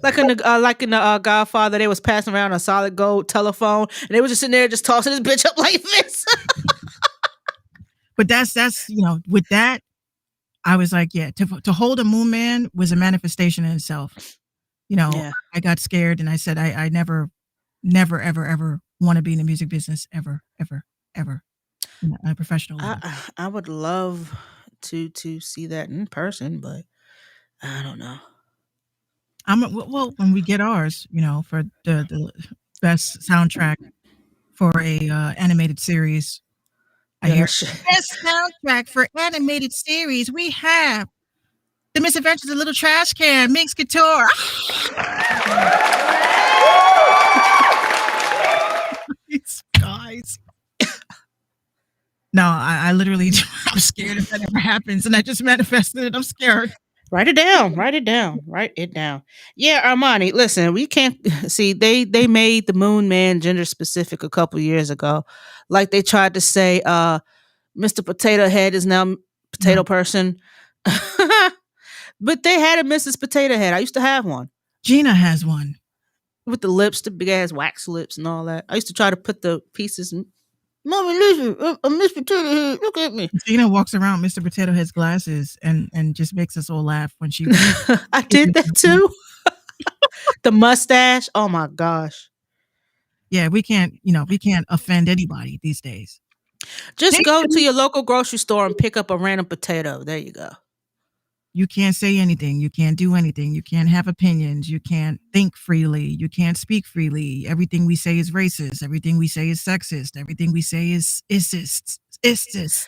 Like in the Godfather, they was passing around a solid gold telephone, and they was just sitting there just tossing this bitch up like this. But that's with that, I was like, yeah, to hold a Moon Man was a manifestation in itself. Yeah. I got scared and I said, I never, ever want to be in the music business ever, in a professional way. I would love to see that in person, but I don't know. Well, when we get ours, for the best soundtrack for a animated series, I hear best soundtrack for animated series. We have The Misadventures of Little Trash Can, Minx Couture. These guys. No, I literally, I'm scared if that ever happens, and I just manifested it. I'm scared. Write it down. Write it down. Write it down. Yeah, Armani. Listen, we can't see they made the Moon Man gender specific a couple years ago, like they tried to say, Mr. Potato Head is now No, Potato Person, but they had a Mrs. Potato Head. I used to have one Gina has one. with the lips, the big ass wax lips, and all that. I used to try to put the pieces. Mommy, listen, I'm Miss Potato Head. Look at me. Gina walks around Mr. Potato Head's glasses and just makes us all laugh when she. I did that too. The mustache. Oh my gosh. Yeah, we can't offend anybody these days. Just They go to shouldn't. your local grocery store and pick up a random potato. There you go. You can't say anything. You can't do anything. You can't have opinions. You can't think freely. You can't speak freely. Everything we say is racist. Everything we say is sexist. Everything we say is isist. Is this?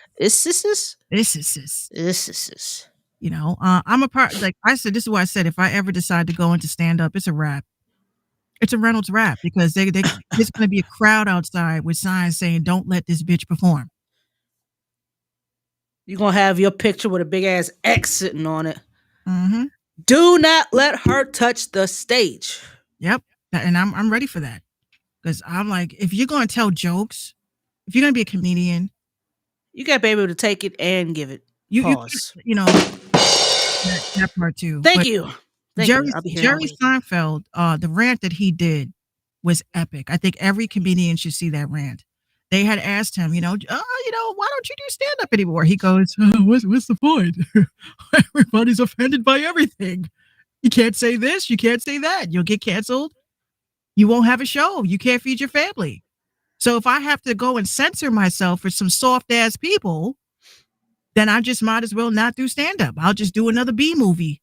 Isist. I'm a part. Like I said, this is why I said if I ever decide to go into stand up, it's a rap. It's a Reynolds rap because there's going to be a crowd outside with signs saying, "Don't let this bitch perform." You're gonna have your picture with a big ass X sitting on it. Mm-hmm. Do not let her touch the stage. Yep. And I'm ready for that because I'm like, if you're going to tell jokes, if you're going to be a comedian, You gotta be able to take it and give it. you Pause. that part too. Thank But you. Thank Jerry you. I'll be here all Jerry week. Seinfeld, the rant that he did was epic. I think every comedian should see that rant. They had asked him, why don't you do stand up anymore? He goes, what's the point? Everybody's offended by everything. You can't say this, you can't say that. You'll get canceled. You won't have a show. You can't feed your family. So if I have to go and censor myself for some soft ass people, then I just might as well not do stand up. I'll just do another B movie.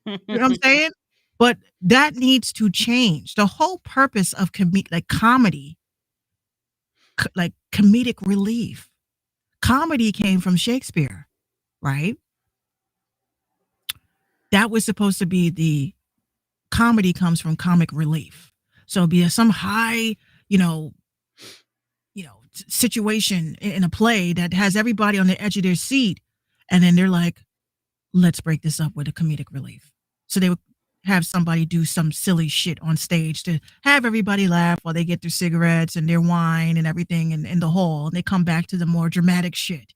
You know what I'm saying? But that needs to change. The whole purpose of comedy, like comedic relief. Comedy came from Shakespeare, right? That was supposed to be the comedy comes from comic relief. So be some high, situation in a play that has everybody on the edge of their seat, and then they're like, let's break this up with a comedic relief. So they would have somebody do some silly shit on stage to have everybody laugh while they get their cigarettes and their wine and everything in the hall, and they come back to the more dramatic shit.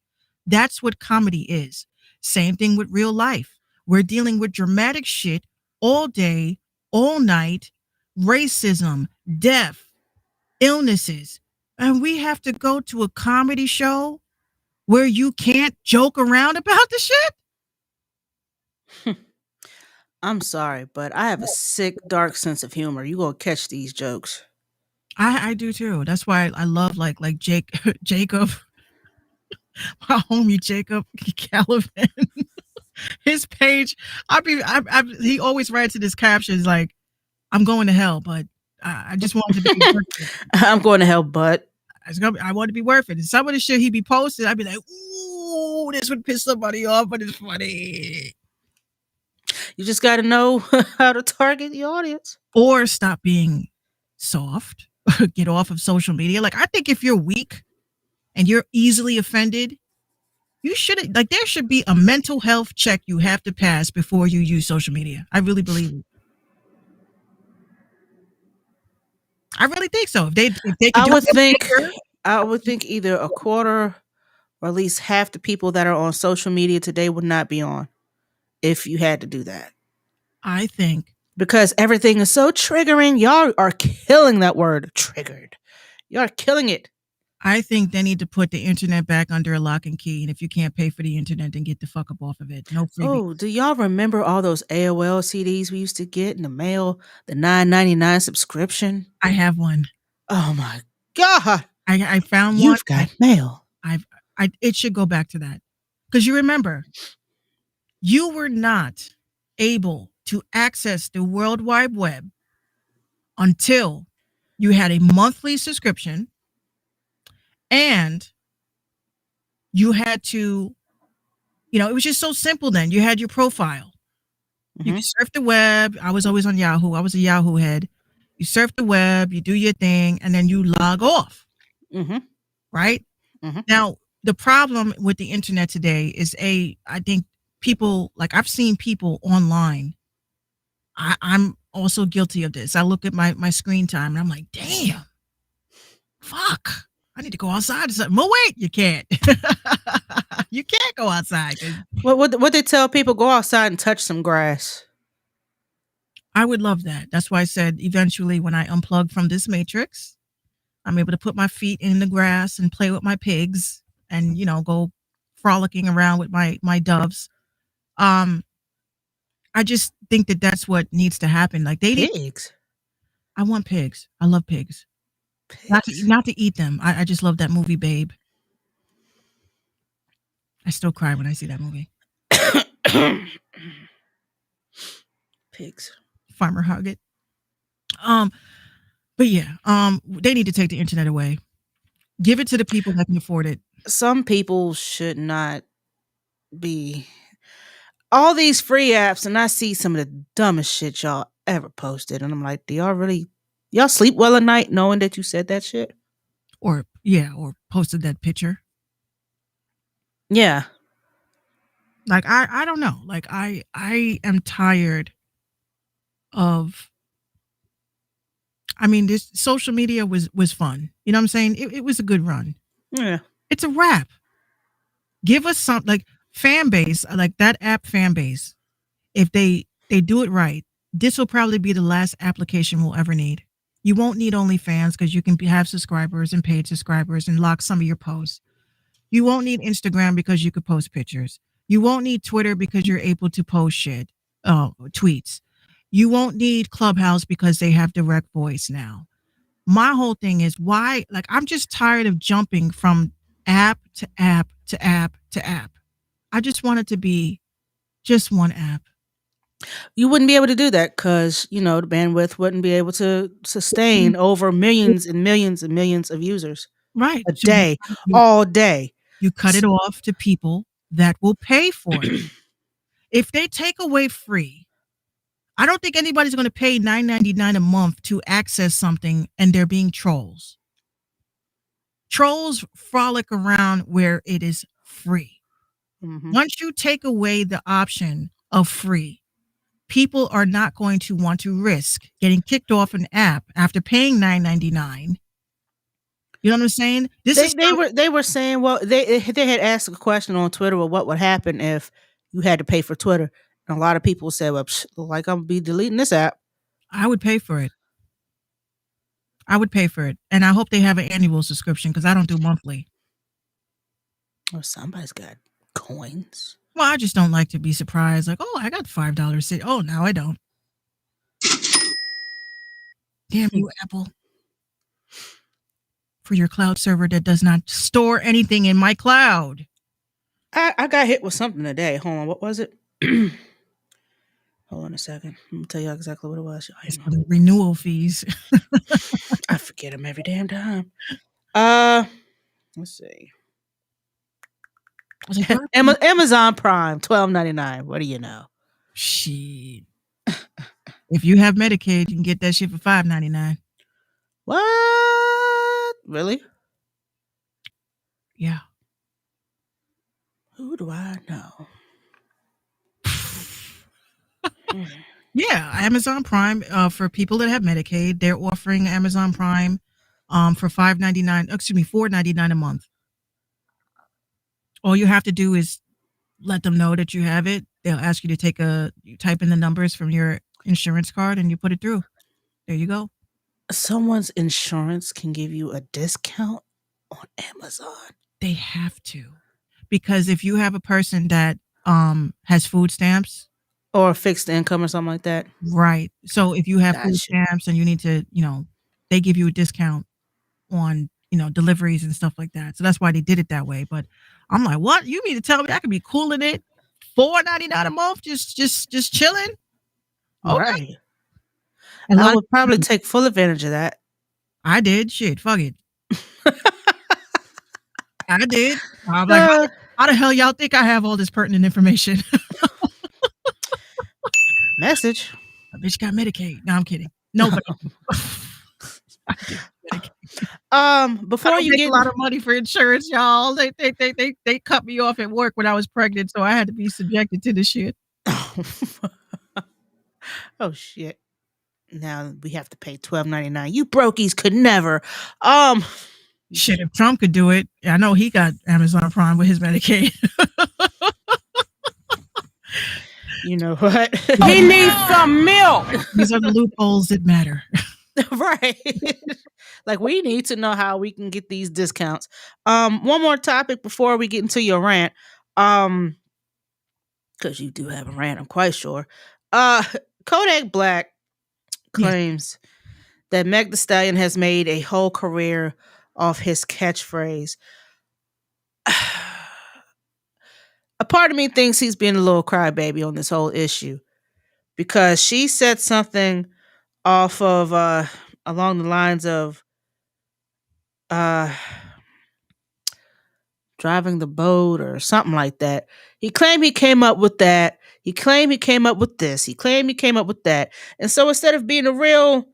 That's what comedy is. Same thing with real life. We're dealing with dramatic shit all day, all night, racism, death, illnesses, and we have to go to a comedy show where you can't joke around about the shit? I'm sorry, but I have a sick, dark sense of humor. You gonna catch these jokes. I do too. That's why I love like Jacob, my homie Jacob Caliban. His page, he always writes in his captions like, "I'm going to hell, but I just wanted to be worth it. I'm going to hell, but I want to be worth it." And some of the shit he be posting, I'd be like, "Ooh, this would piss somebody off, but it's funny." you just got to know how to target the audience. Or stop being soft. Get off of social media. Like, I think if you're weak and you're easily offended, you should there should be a mental health check you have to pass before you use social media. I really believe it. I really think so. If they could I do would it think bigger, I would think either a quarter or at least half the people that are on social media today would not be on if you had to do that. I think Because everything is so triggering. Y'all are killing that word, triggered. Y'all are killing it. I think they need to put the internet back under a lock and key. And if you can't pay for the internet, then get the fuck up off of it. No freebie. Oh, do y'all remember all those AOL CDs we used to get in the mail? The $9.99 subscription? I have one. Oh my God. I found one. You've got mail. It should go back to that. Because you remember, you were not able to access the World Wide Web until you had a monthly subscription and you had to, it was just so simple then. You had your profile. You could surf the web. I was always on Yahoo. I was a Yahoo head. You surf the web, you do your thing, and then you log off. Right? Now, the problem with the internet today is I think people, like I've seen people online. I'm also guilty of this. I look at my screen time and I'm like, damn, fuck, I need to go outside or something. Well, wait, you can't. You can't go outside. What they tell people? Go outside and touch some grass. I would love that. That's why I said eventually when I unplug from this matrix, I'm able to put my feet in the grass and play with my pigs and, go frolicking around with my doves. I just think that that's what needs to happen. Like Pigs. I want pigs. I love pigs. Pigs. Not to eat them. I just love that movie, Babe. I still cry when I see that movie. Pigs. Farmer Hug but yeah, they need to take the internet away. Give it to the people that can afford it. Some people should not be all these free apps, and I see some of the dumbest shit y'all ever posted, and I'm like, do y'all sleep well at night knowing that you said that shit? Or posted that picture. Yeah. Like I don't know. Like I am tired of. I mean, this social media was fun. You know what I'm saying? It was a good run. Yeah. It's a wrap. Give us some like fan base, like that app fan base. If they do it right, this will probably be the last application we'll ever need. You won't need OnlyFans because you can have subscribers and paid subscribers and lock some of your posts. You won't need Instagram because you could post pictures. You won't need Twitter because you're able to post shit, tweets. You won't need Clubhouse because they have direct voice now. My whole thing is why, like, I'm just tired of jumping from app to app to app to app. I just want it to be just one app. You wouldn't be able to do that because, the bandwidth wouldn't be able to sustain over millions and millions and millions of users. Right. A day, all day. You cut it off to people that will pay for it. If they take away free, I don't think anybody's going to pay $9.99 a month to access something and they're being trolls. Trolls frolic around where it is free. Mm-hmm. Once you take away the option of free, people are not going to want to risk getting kicked off an app after paying $9.99. You know what I'm saying? They were saying, well, they had asked a question on Twitter, well, what would happen if you had to pay for Twitter? And a lot of people said, well, like I'm gonna be deleting this app. I would pay for it. And I hope they have an annual subscription because I don't do monthly. Or somebody's got coins. Well, I just don't like to be surprised. Like, oh, I got $5. Oh, now I don't. Damn you, Apple. For your cloud server that does not store anything in my cloud. I got hit with something today. Hold on, what was it? Hold on a second. I'm gonna tell you exactly what it was. It's for the renewal fees. I forget them every damn time. Let's see. Amazon Prime, $12.99. What do you know? Shit. If you have Medicaid, you can get that shit for $5.99. What? Really? Yeah. Who do I know? Yeah, Amazon Prime, for people that have Medicaid, they're offering Amazon Prime for $4.99 a month. All you have to do is let them know that you have it. They'll ask you to you type in the numbers from your insurance card and you put it through. There you go. Someone's insurance can give you a discount on Amazon. They have to. Because if you have a person that has food stamps or a fixed income or something like that. Right. So if you have food stamps and you need to, they give you a discount on, deliveries and stuff like that. So that's why they did it that way. But I'm like, what? You mean to tell me I could be cooling it $4.99 a month, just chilling? Okay. Right. And I would probably take full advantage of that. I did. Shit, fuck it. I did. I'm like, how the hell y'all think I have all this pertinent information? Message. A bitch got Medicaid. No, I'm kidding. Nobody. I Before don't you make a get lot of money for insurance, y'all. They cut me off at work when I was pregnant, so I had to be subjected to the shit. oh shit. Now we have to pay $12.99. You brokies could never. Um Shit, if Trump could do it, I know he got Amazon Prime with his Medicaid. you know what? He needs some milk. These are the loopholes that matter. right. like we need to know how we can get these discounts. One more topic before we get into your rant. Because you do have a rant, I'm quite sure. Uh Kodak Black Yes. claims that Meg the Stallion has made a whole career off his catchphrase. A part of me thinks he's being a little crybaby on this whole issue because she said something off of along the lines of uh driving the boat or something like that. He claimed he came up with that. He claimed he came up with this. He claimed he came up with that. And so instead of being a real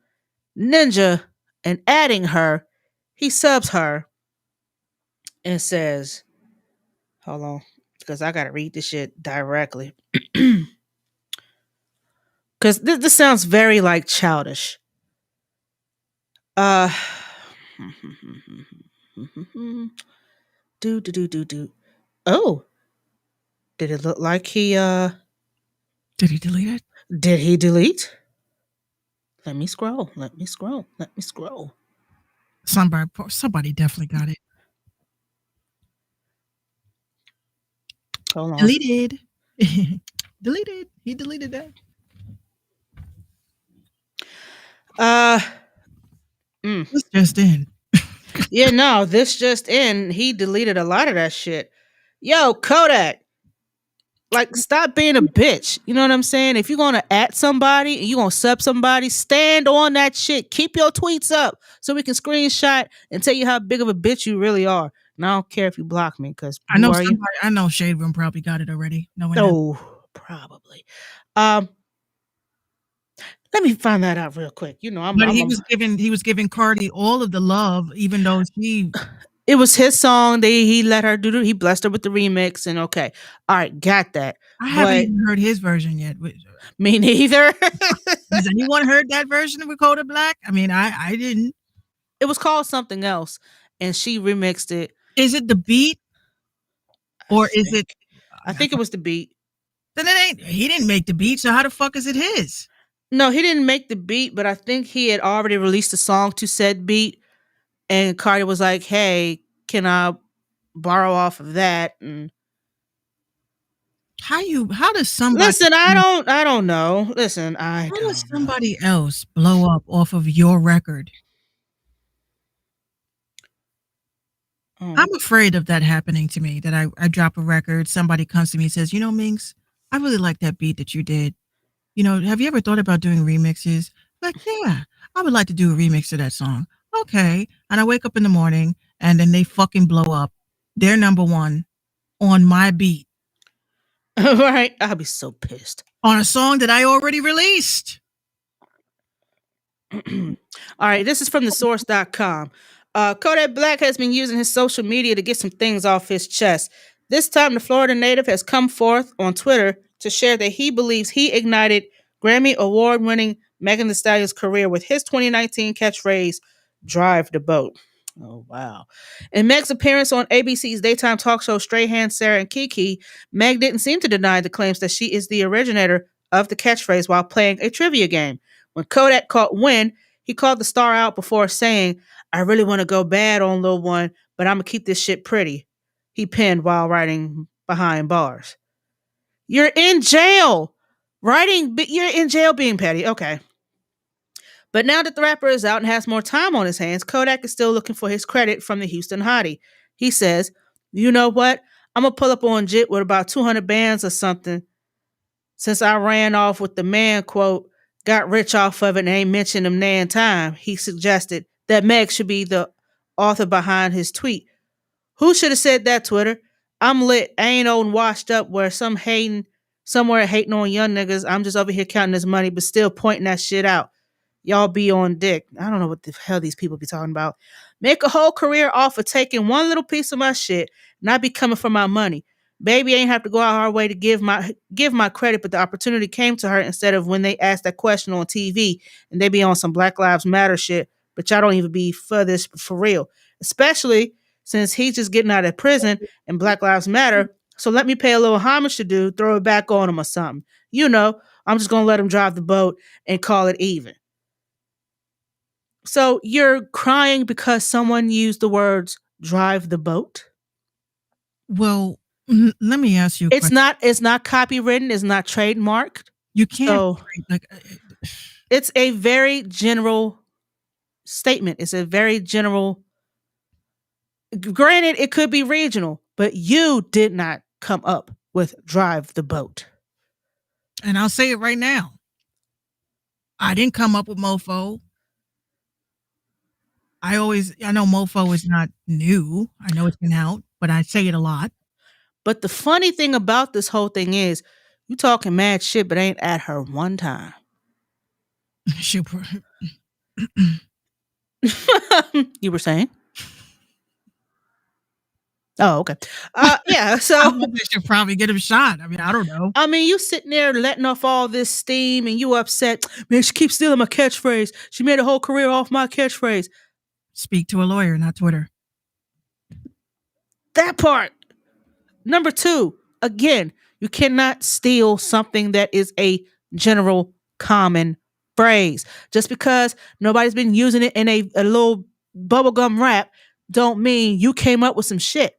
ninja and adding her, he subs her and says, hold on, because I got to read this shit directly. Because this sounds very like childish. Uh, do. Oh, did it look like Did he delete it? did he delete? Let me scroll. Let me scroll. Let me scroll. Somebody definitely got it. Hold on. Deleted. Deleted. He deleted that. This just in. Yeah, no, this just in. He deleted a lot of that shit. Yo, Kodak, like, stop being a bitch. You know what I'm saying? If you're gonna at somebody and you're gonna sub somebody, stand on that shit. Keep your tweets up so we can screenshot and tell you how big of a bitch you really are. And I don't care if you block me because I know somebody. I know Shade Room probably got it already. No one. Oh, probably. Let me find that out real quick. You know, But he was giving Cardi all of the love, even though she. It was his song. He let her do it. He blessed her with the remix, and okay, all right, got that. I haven't even heard his version yet. Me neither. Has anyone heard that version of Kodak Black? I mean, I didn't. It was called something else, and she remixed it. Is it the beat, or is it? I think it was the beat. Then it ain't. He didn't make the beat, so how the fuck is it his? No, he didn't make the beat, but I think he had already released a song to said beat, and Cardi was like, "Hey, can I borrow off of that?" And how does somebody listen? I don't know. Listen, how does somebody else blow up off of your record? I'm afraid of that happening to me. That I drop a record, somebody comes to me and says, "You know, Minx, I really like that beat that you did. You know, have you ever thought about doing remixes?" Like, yeah, I would like to do a remix of that song. Okay. And I wake up in the morning and then they fucking blow up. They're number one on my beat. Right. I'll be so pissed. On a song that I already released. All right. This is from thesource.com. Kodak Black has been using his social media to get some things off his chest. This time, the Florida native has come forth on Twitter to share that he believes he ignited Grammy award-winning Megan Thee Stallion's career with his 2019 catchphrase, "Drive the boat." Oh, wow. In Meg's appearance on ABC's daytime talk show Strahan, Sarah, and Kiki, Meg didn't seem to deny the claims that she is the originator of the catchphrase while playing a trivia game. When Kodak caught wind, he called the star out before saying, "I really want to go bad on Lil One, but I'm going to keep this shit pretty," he penned while writing behind bars. You're in jail. You're in jail being petty. Okay. But now that the rapper is out and has more time on his hands, Kodak is still looking for his credit from the Houston hottie. He says, "You know what? I'm going to pull up on JIT with about 200 bands or something. Since I ran off with the man, quote, got rich off of it and ain't mentioned him nan time," he suggested that Meg should be the author behind his tweet. Who should have said that, Twitter? I'm lit. I ain't old and washed up where somewhere hating on young niggas. I'm just over here counting this money, but still pointing that shit out. y'all be on dick. I don't know what the hell these people be talking about. Make a whole career off of taking one little piece of my shit, not be coming for my money. Baby ain't have to go out her way to give my credit, but the opportunity came to her instead of when they asked that question on TV and they be on some Black Lives Matter shit, but y'all don't even be for this for real. Especially since he's just getting out of prison and Black Lives Matter. So let me pay a little homage to do, throw it back on him or something. I'm just gonna let him drive the boat and call it even. So you're crying because someone used the words drive the boat? Well, let me ask you a It's question. not copywritten, it's not trademarked. You can't So like it's a very general statement. It's a very general, granted, it could be regional, but you did not come up with drive the boat. and I'll say it right now. I didn't come up with mofo. I know mofo is not new. I know it's been out, but I say it a lot. But the funny thing about this whole thing is you talking mad shit, but ain't at her one time. You were saying? Oh, okay. Yeah, I so should probably get him shot. I mean, I don't know. I mean, you sitting there letting off all this steam and you upset. Man, she keeps stealing my catchphrase. She made a whole career off my catchphrase. Speak to a lawyer, not Twitter. That part. Number 2, again, you cannot steal something that is a general common phrase. Just because nobody's been using it in a little bubblegum rap don't mean you came up with some shit.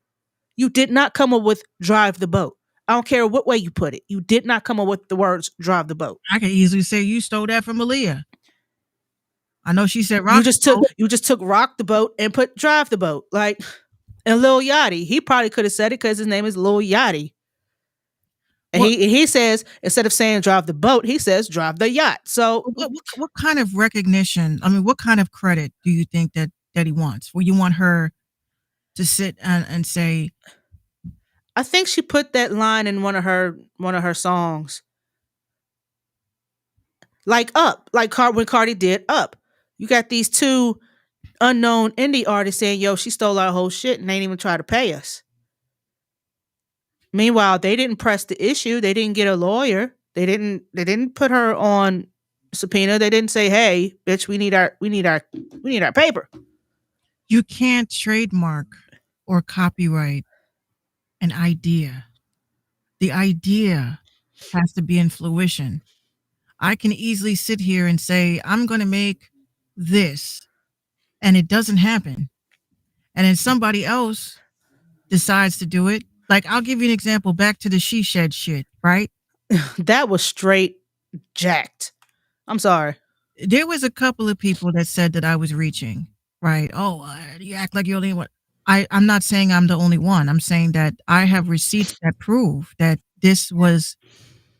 You did not come up with drive the boat. I don't care what way you put it. You did not come up with the words drive the boat. I could easily say you stole that from Aaliyah. I know she said rock. You just took rock the boat and put drive the boat. Like, and Lil Yachty, he probably could have said it because his name is Lil Yachty. And he says, instead of saying drive the boat, he says drive the yacht. So what kind of recognition, I mean, what kind of credit do you think that he wants? Well, you want her to sit and say, I think she put that line in one of her songs. Like Up, like when Cardi did Up. You got these 2 unknown indie artists saying, yo, she stole our whole shit and ain't even try to pay us. Meanwhile, they didn't press the issue. They didn't get a lawyer. They didn't put her on subpoena. They didn't say, hey, bitch, we need our paper. you can't trademark or copyright an idea. The idea has to be in fruition. I can easily sit here and say, I'm going to make this, and it doesn't happen. And then somebody else decides to do it. Like, I'll give you an example back to the she shed shit, right? That was straight jacked. I'm sorry. There was a couple of people that said that I was reaching, right? Oh, you act like you're the only one. I'm not saying I'm the only one. I'm saying that I have receipts that prove that this was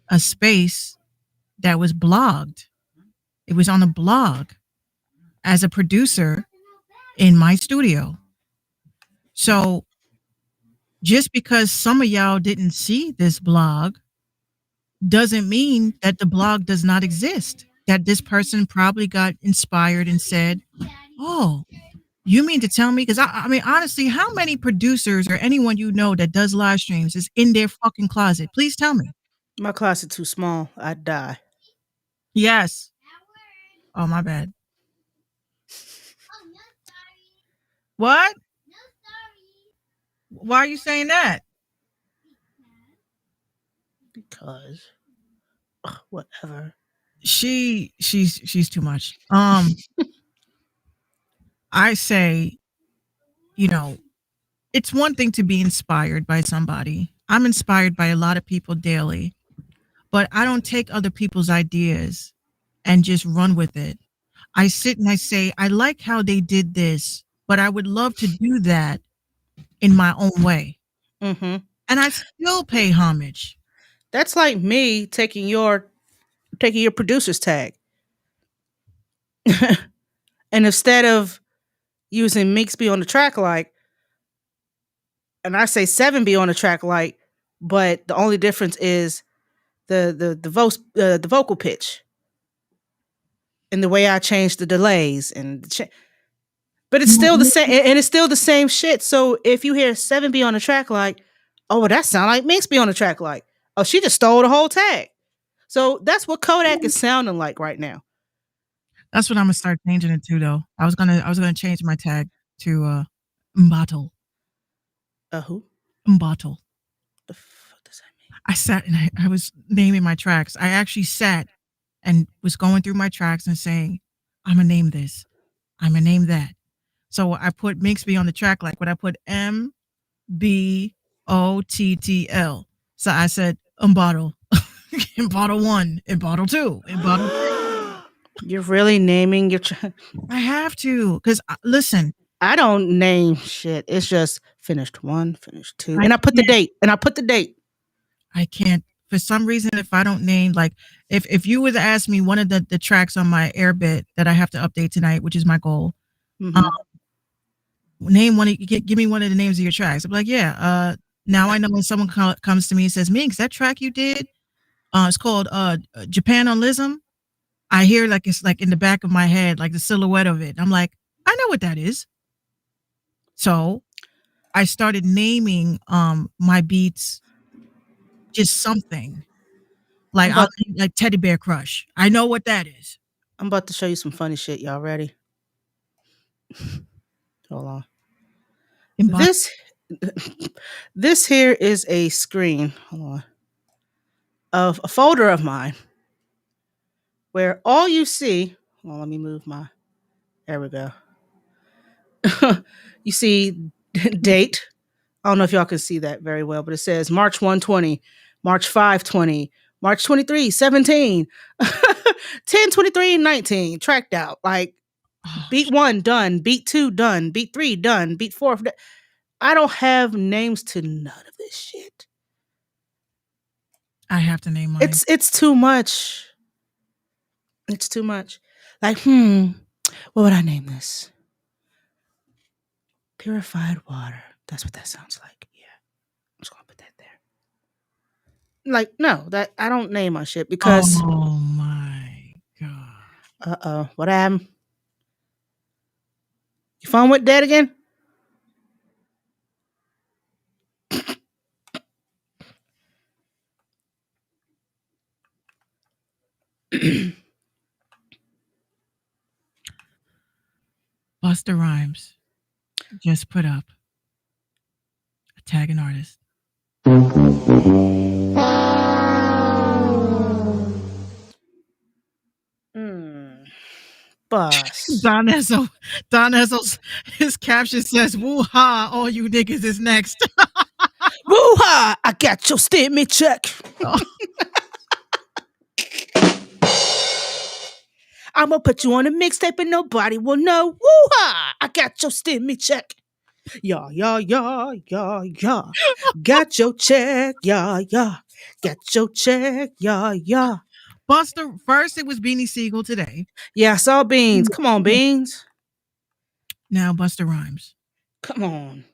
a space that was blogged. It was on a blog as a producer in my studio. So just because some of y'all didn't see this blog doesn't mean that the blog does not exist. That this person probably got inspired and said, oh, you mean to tell me? Because I mean, honestly, how many producers or anyone you know that does live streams is in their fucking closet? Please tell me. My closet too small. I'd die. Yes. Oh, my bad. What? Why are you saying that? Because whatever. She's too much. I say, it's one thing to be inspired by somebody. I'm inspired by a lot of people daily, but I don't take other people's ideas and just run with it. I sit and I say, I like how they did this, but I would love to do that in my own way. Mm-hmm. And I still pay homage. That's like me taking your producer's tag. And instead of using Meeks be on the track like, and I say 7 be on the track like, but the only difference is the vocal pitch. and the way I changed the delays but it's still the same, and it's still the same shit. So if you hear 7B on the track, like, oh, well, that sound like Minx be on the track, like, oh, she just stole the whole tag. So that's what Kodak is sounding like right now. That's what I'm gonna start changing it to, though. I was gonna change my tag to Mbato. Who? Mbato. The fuck does that mean? I sat and I was naming my tracks. I actually sat and was going through my tracks and saying, I'm gonna name this. I'm gonna name that. So I put Minxby on the track, like when I put MBOTTL. So I said Mbato. Mbato 1, Mbato 2, Mbato 3. You're really naming your I have to, because listen, I don't name shit. It's just finished 1, finished 2. I And I put the can't. date. I can't. For some reason, if I don't name, like, if you would ask me one of the tracks on my Airbit that I have to update tonight, which is my goal, Mm-hmm. name one. Give me one of the names of your tracks. I'm like, yeah. Now I know when someone comes to me and says, "Minx, that track you did, it's called Japan on Lism." I hear like it's like in the back of my head, like the silhouette of it. I'm like, I know what that is. So I started naming my beats just something. Like I'll name like Teddy Bear Crush. I know what that is. I'm about to show you some funny shit. Y'all ready? Hold on. This here is a screen. Hold on. Of a folder of mine where all you see. Well, let me move my. There we go. You see date. I don't know if y'all can see that very well, but it says March 120, March 520, March 23, 17, 10, 23, 19, tracked out. Like beat 1 done, beat 2 done, beat 3 done, beat 4. I don't have names to none of this shit. I have to name mine. It's too much. It's too much. Like, what would I name this? Purified water. That's what that sounds like. Yeah. I'm just gonna put that there. Like, no, that I don't name my shit because oh my god. What happened? Your phone went dead again? Busta Rhymes just put up a tag an artist. Bus. Don Ezzo's his caption says, "Woo ha, all you niggas is next." Woo ha! I got your stimmy check. I'm gonna put you on a mixtape and nobody will know. Woo ha! I got your stimmy check. Yeah, yeah, yeah, yeah, yeah. Got your check, yeah, yeah. Got your check, yeah, yeah. Buster, first it was Beanie Siegel today. Yeah, I saw Beans. Come on, Beans. Now Busta Rhymes. Come on.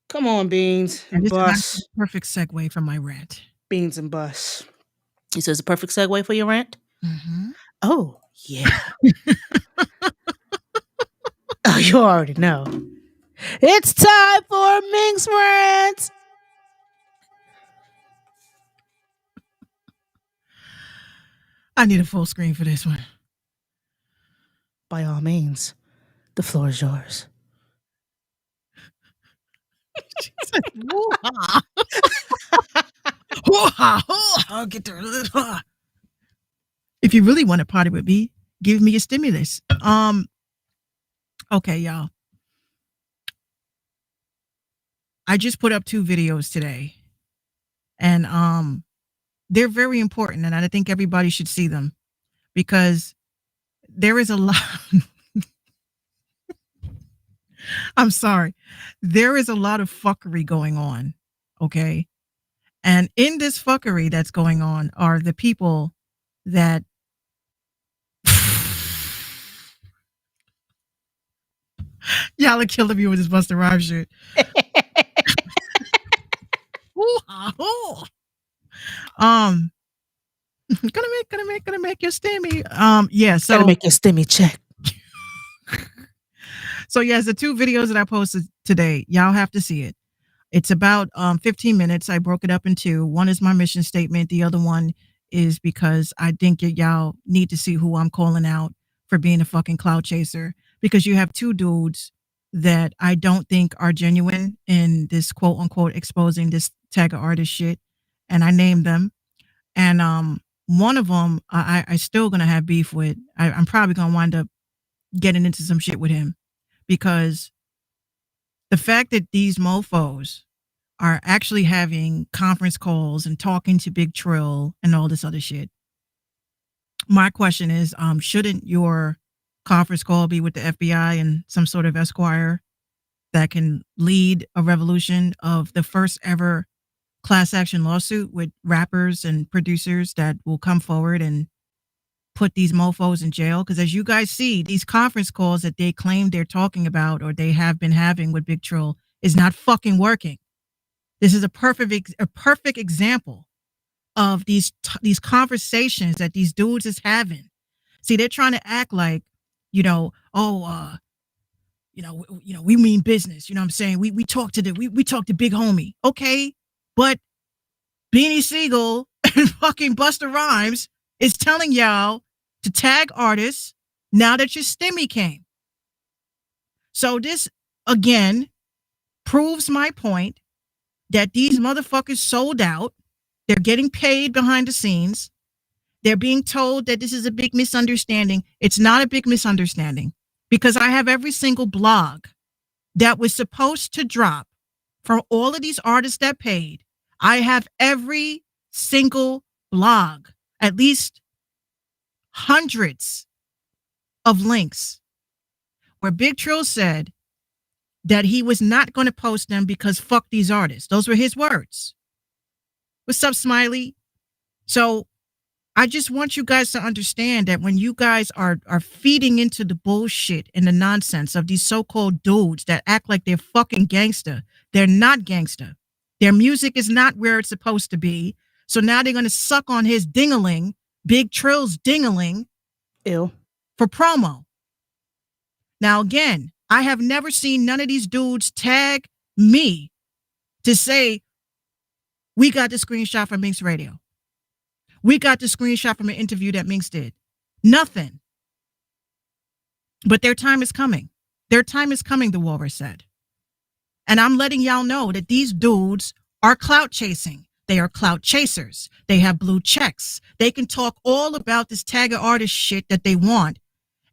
Come on, Beans. And this Bus. is a perfect segue from my rant. Beans and Bus. He says a perfect segue for your rant? Mm-hmm. Oh, yeah. Oh, you already know. It's time for Minx Rants. I need a full screen for this one. By all means, the floor is yours. Woo-ha. Woo-ha. I'll get there. If you really want to party with me, give me a stimulus. Okay, y'all. I just put up 2 videos today. And they're very important, and I think everybody should see them because there is a lot. I'm sorry. There is a lot of fuckery going on. Okay. And in this fuckery that's going on are the people that y'all are killing me with this Busta Rhymes shit. gonna make your stimmy. Yeah. Gotta So make your stimmy check. yes, the 2 videos that I posted today, y'all have to see it. It's about 15 minutes. I broke it up in 2. One is my mission statement. The other one is because I think that y'all need to see who I'm calling out for being a fucking cloud chaser. Because you have 2 dudes that I don't think are genuine in this quote unquote exposing this tag artist shit. And I named them. And one of them I still gonna have beef with. I'm probably gonna wind up getting into some shit with him because the fact that these mofos are actually having conference calls and talking to Big Trill and all this other shit. My question is, shouldn't your conference call be with the FBI and some sort of esquire that can lead a revolution of the first ever class action lawsuit with rappers and producers that will come forward and put these mofos in jail? Because as you guys see, these conference calls that they claim they're talking about or they have been having with Big Trill is not fucking working. This is a perfect example of these conversations that these dudes is having. See, they're trying to act like, we mean business. You know what I'm saying? We talk to we talk to Big Homie. Okay, but Beanie Siegel and fucking Busta Rhymes is telling y'all to tag artists now that your stimmy came. So this again proves my point that these motherfuckers sold out. They're getting paid behind the scenes. They're being told that this is a big misunderstanding. It's not a big misunderstanding because I have every single blog that was supposed to drop from all of these artists that paid. I have every single blog, at least hundreds of links where Big Trill said that he was not going to post them because fuck these artists. Those were his words. What's up, Smiley? So I just want you guys to understand that when you guys are feeding into the bullshit and the nonsense of these so-called dudes that act like they're fucking gangster, they're not gangster. Their music is not where it's supposed to be. So now they're going to suck on his dingaling, Big Trill's dingaling, Ew. for promo. Now, again, I have never seen none of these dudes tag me to say, we got the screenshot from Minx Radio. We got the screenshot from an interview that Minx did. Nothing. But their time is coming. Their time is coming, the Walrus said. And I'm letting y'all know that these dudes are clout chasing. They are clout chasers. They have blue checks. They can talk all about this tagger artist shit that they want.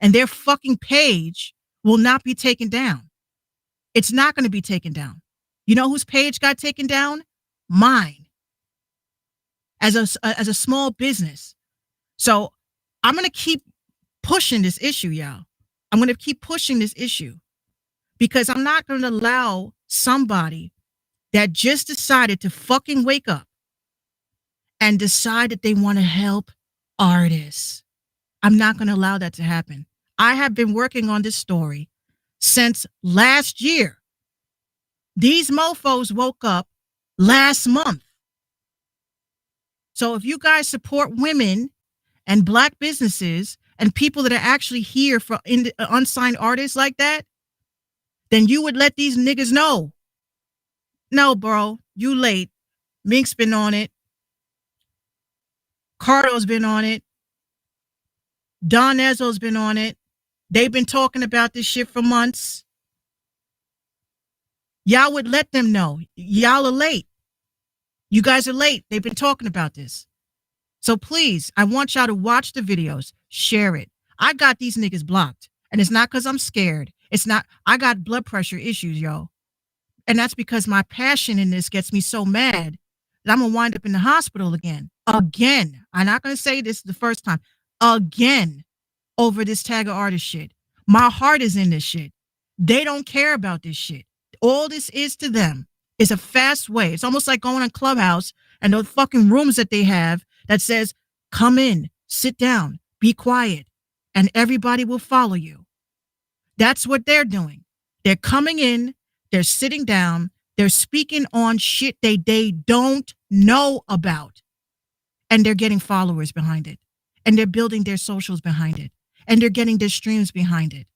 And their fucking page will not be taken down. It's not going to be taken down. You know whose page got taken down? Mine. As a small business. So I'm going to keep pushing this issue, y'all. I'm going to keep pushing this issue because I'm not going to allow somebody that just decided to fucking wake up and decide that they want to help artists. I'm not going to allow that to happen. I have been working on this story since last year. These mofos woke up last month. So if you guys support women and black businesses and people that are actually here for unsigned artists like that, then you would let these niggas know. No, bro, you late. Mink's been on it. Cardo's been on it. Don Ezzo's been on it. They've been talking about this shit for months. Y'all would let them know. Y'all are late. You guys are late. They've been talking about this. So please, I want y'all to watch the videos, share it. I got these niggas blocked. And it's not because I'm scared. It's not, I got blood pressure issues, yo. And that's because my passion in this gets me so mad that I'm going to wind up in the hospital again. Again. I'm not going to say this the first time. Again. Over this tagger artist shit. My heart is in this shit. They don't care about this shit. All this is to them is a fast way. It's almost like going on Clubhouse and those fucking rooms that they have that says, come in, sit down, be quiet, and everybody will follow you. That's what they're doing. They're coming in, they're sitting down, they're speaking on shit they don't know about. and they're getting followers behind it, and they're building their socials behind it, and they're getting their streams behind it.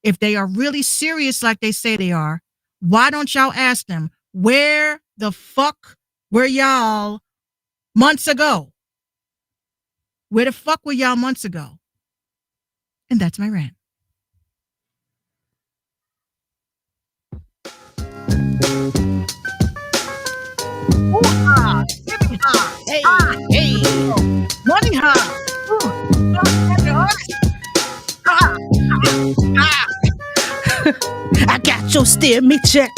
If they are really serious like they say they are, why don't y'all ask them, where the fuck were y'all months ago? Where the fuck were y'all months ago? And that's my rant. Hey, hey, Money high. I got your stimmy check.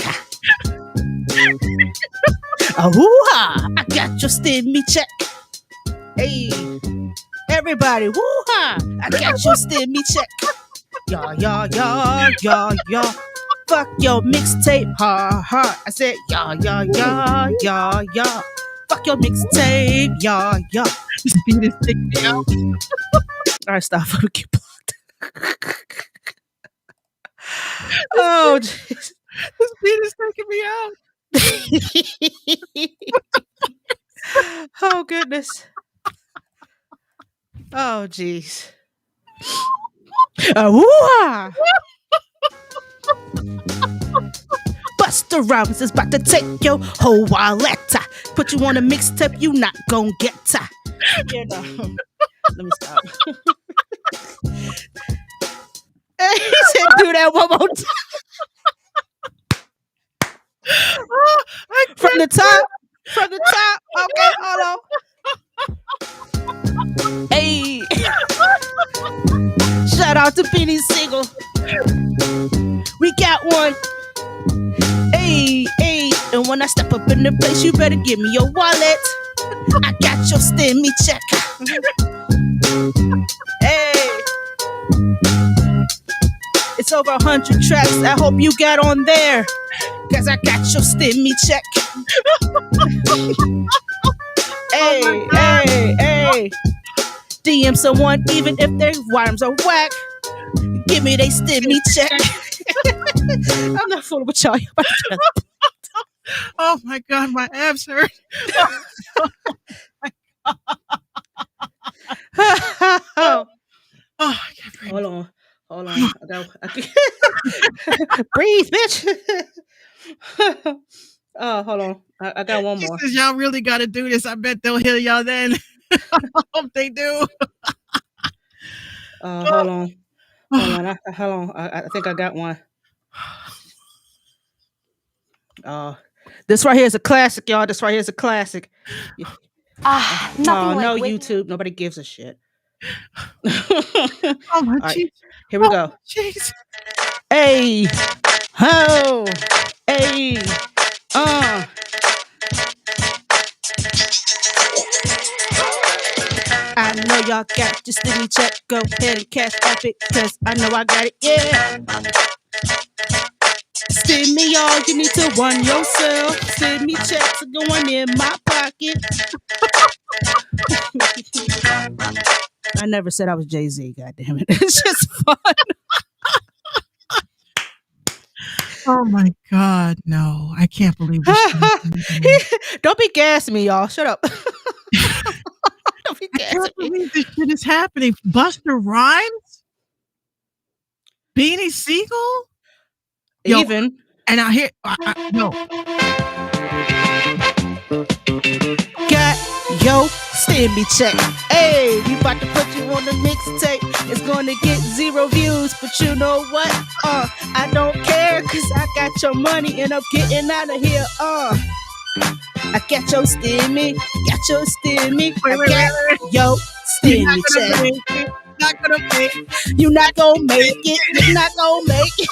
Woo-ha! I got your stimmy check. Hey, everybody, woo-ha! I got your stimmy check. Y'all. Fuck your mixtape, ha. I said, y'all. Fuck your mixtape, y'all. This beat is taking me out. All right, stop. I'm gonna get blocked. Oh, jeez. This beat is taking me out. Oh, goodness. Oh, jeez. Woo-ha! Busta Rhymes is about to take your whole wallet. Put you on a mixtape, you not gon' get. You know. Let me stop. He said, do that one more time. From the top. Okay, hold on. Hey. Shout out to Beanie Siegel. We got one. Hey. And when I step up in the place, you better give me your wallet. I got your stimmy check. Hey. It's over 100 tracks. I hope you got on there, cause I got your stimmy check. Hey. DM someone even if their rhymes are whack. Give me they stimmy check. I'm not fooling with y'all. Oh my God, my abs hurt. Oh, I can't breathe. hold on. I can't. Breathe, bitch. Oh, hold on. I got one more. Says y'all really got to do this. I bet they'll hear y'all then. I hope they do. Hold on. I think I got one. This right here is a classic, y'all. This right here is a classic. Nothing No, like YouTube. Nobody gives a shit. Oh my right, jeez. here we go. Jeez. Hey, ho, hey, I know y'all got your stimmy check. Go ahead and cash app it, cause I know I got it. Yeah. Stimmy, y'all, you need to run yourself. Stimmy checks are going in my pocket. I never said I was Jay-Z, goddammit. It's just fun. Oh my God, no. I can't believe this. Don't be gassing me, y'all. Shut up. Don't be I gassing can't me. believe this shit is happening. Busta Rhymes? Beanie Siegel? Yo, Even. and I hear, no. Got yo stimmy check. Hey, we about to put you on the mixtape. It's gonna get 0 views, but you know what? I don't care, cause I got your money and I'm getting out of here. I got your stimmy, yo stimmy check. Not gonna make. You not gonna make it. You're not gonna make it.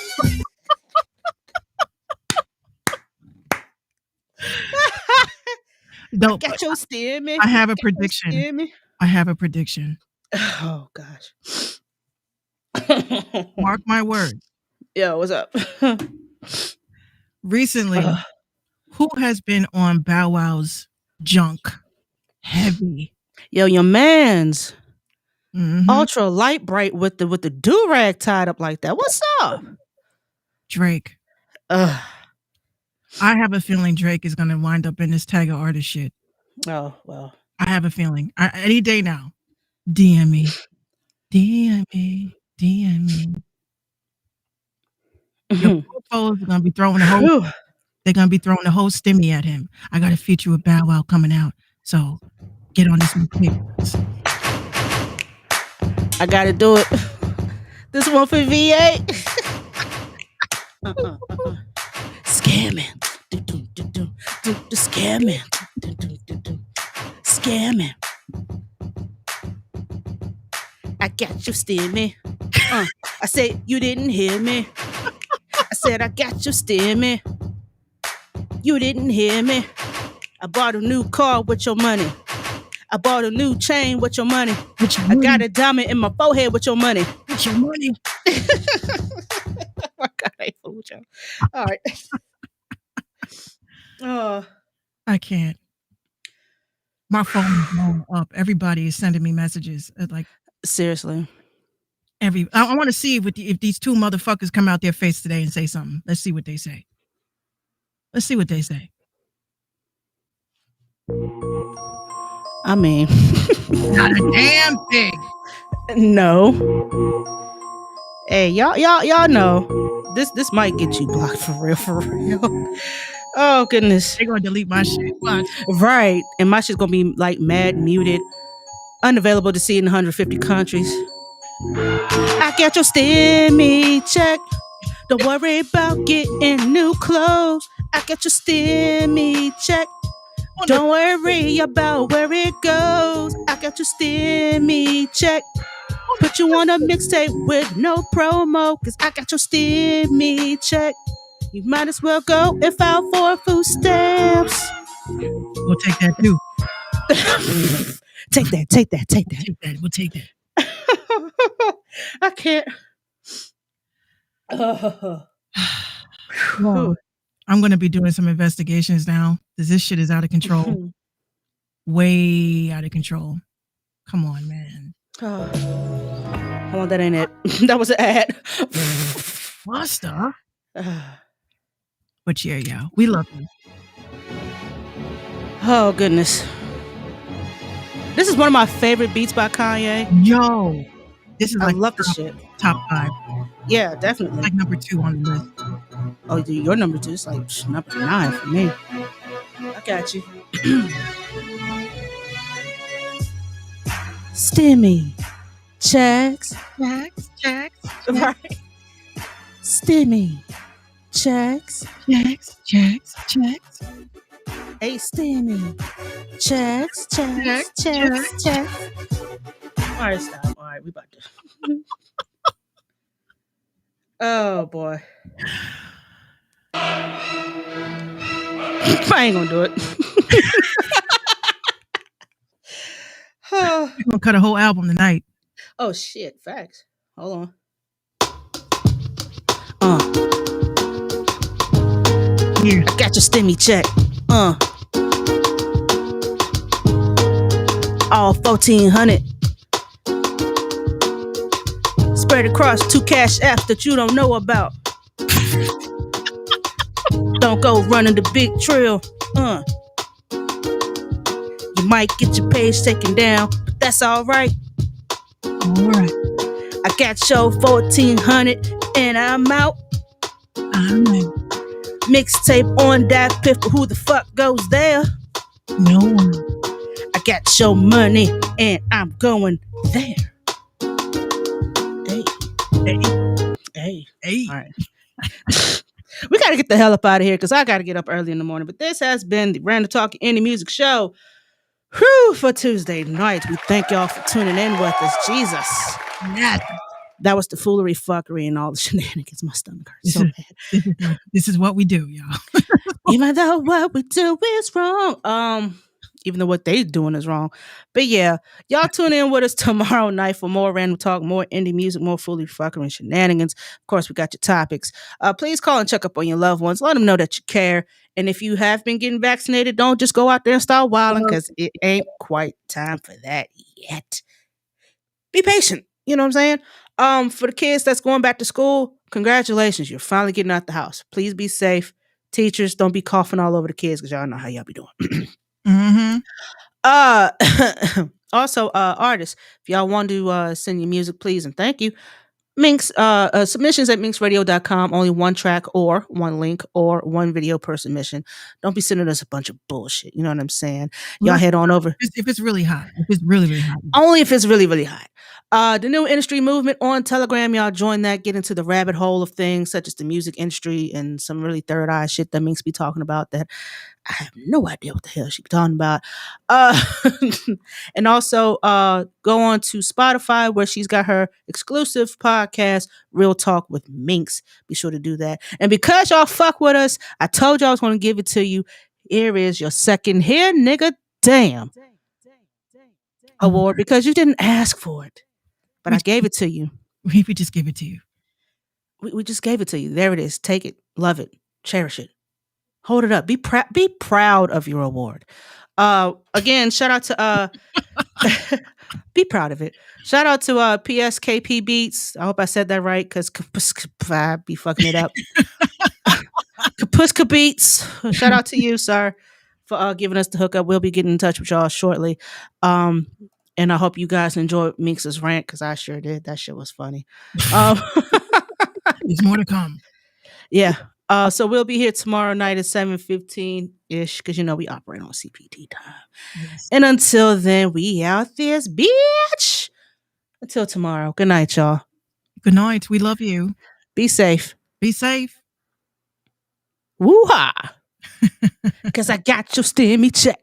No, Got your stimmy. I have a prediction. I have a prediction. Oh gosh. Mark my words. Yo, what's up? Recently, who has been on Bow Wow's junk heavy? Yo, your man's Mhm. ultra light bright with the do-rag tied up like that. What's up? Drake. I have a feeling Drake is gonna wind up in this Tiger artist shit. Oh, well. I have a feeling. Any day now. DM me. DM me. DM me. Your foes are gonna be throwing the whole. Whew. They're gonna be throwing the whole stimmy at him. I got a feature with Bow Wow coming out, so get on this mixtape. I gotta do it. This one for VA. Scamming. Scamming. Scamming. I got you, stimmy. I said you didn't hear me. I said I got you, stimmy. You didn't hear me. I bought a new car with your money. I bought a new chain with your money. I got a diamond in my forehead with your money. With your money. Oh my God, I fooled y'all. All right. I can't. My phone is blowing up. Everybody is sending me messages. Like seriously. I want to see if these two motherfuckers come out their face today and say something. Let's see what they say. I mean, not a damn thing. No. Hey, y'all know this might get you blocked for real. Oh goodness. They're gonna delete my shit. Watch. Right. And my shit's gonna be like mad muted. Unavailable to see in 150 countries. I got your stimmy check. Don't worry about getting new clothes. I got your stimmy check. Don't worry about where it goes. I got your stimmy check. Put you on a mixtape with no promo, cause I got your stimmy check. You might as well go and file for food stamps. We'll take that too. Take that. We'll take that. I can't. Well, I'm going to be doing some investigations now. This shit is out of control. Way out of control. Come on, man. Hold on, that ain't it. That was an ad. Buster. But yeah, yo, we love you. Oh, goodness. This is one of my favorite beats by Kanye. Yo. This is I love this shit. Top 5. Yeah, definitely. Like number 2 on the list. Oh, your number 2 is like number 9 for me. I got you. Stimmy. Checks. Right. Stimmy. Checks. Hey, Stimmy. Checks. All right, stop. All right, we about to. Oh, boy. I ain't gonna do it. We're gonna cut a whole album tonight. Oh, shit. Facts. Hold on. Here. I got your stimmy check. All 1,400. Spread across 2 cash apps that you don't know about. Don't go running the big trail. You might get your page taken down, but that's alright. Alright. I got your 1,400 and I'm out. Mixtape on that piff, but who the fuck goes there? No one. I got your money and I'm going there. Hey. All right. We got to get the hell up out of here because I got to get up early in the morning. But this has been the Random Talk Indie Music Show. For Tuesday night. We thank y'all for tuning in with us. Jesus. Yes. That was the foolery, fuckery, and all the shenanigans. My stomach hurts so bad. This is what we do, y'all. Even though what we do is wrong. Even though what they doing is wrong. But yeah, y'all tune in with us tomorrow night for more Random Talk, more indie music, more foolery, fuckery, and shenanigans. Of course, we got your topics. Please call and check up on your loved ones. Let them know that you care. And if you have been getting vaccinated, don't just go out there and start wilding because it ain't quite time for that yet. Be patient. You know what I'm saying? For the kids that's going back to school, congratulations. You're finally getting out the house. Please be safe. Teachers, don't be coughing all over the kids because y'all know how y'all be doing. Mm-hmm. Uh, also, artists, if y'all want to send your music, please and thank you. Minx submissions at minxradio.com. Only one track or one link or one video per submission. Don't be sending us a bunch of bullshit. You know what I'm saying? Y'all head on over. If it's really hot. If it's really, really hot. Only if it's really, really hot. The new industry movement on Telegram, y'all join that. Get into the rabbit hole of things such as the music industry and some really third eye shit that Minx be talking about that I have no idea what the hell she be talking about. And also go on to Spotify where she's got her exclusive podcast, Real Talk with Minx. Be sure to do that. And because y'all fuck with us, I told y'all I was going to give it to you. Here is your second here, nigga. Damn. Award because you didn't ask for it. But I gave it to you. We just gave it to you. We just gave it to you. There it is. Take it. Love it. Cherish it. Hold it up. Be proud of your award. Again, shout out to be proud of it. Shout out to PSKP Beats. I hope I said that right because I be fucking it up. Kapuska Beats. Shout out to you, sir, for giving us the hookup. We'll be getting in touch with y'all shortly. And I hope you guys enjoyed Minx's rant because I sure did. That shit was funny. There's more to come. Yeah. So we'll be here tomorrow night at 7:15-ish because you know we operate on CPT time. Yes. And until then, we out this bitch. Until tomorrow. Good night, y'all. Good night. We love you. Be safe. Be safe. Woo-ha. Because I got your stimmy check.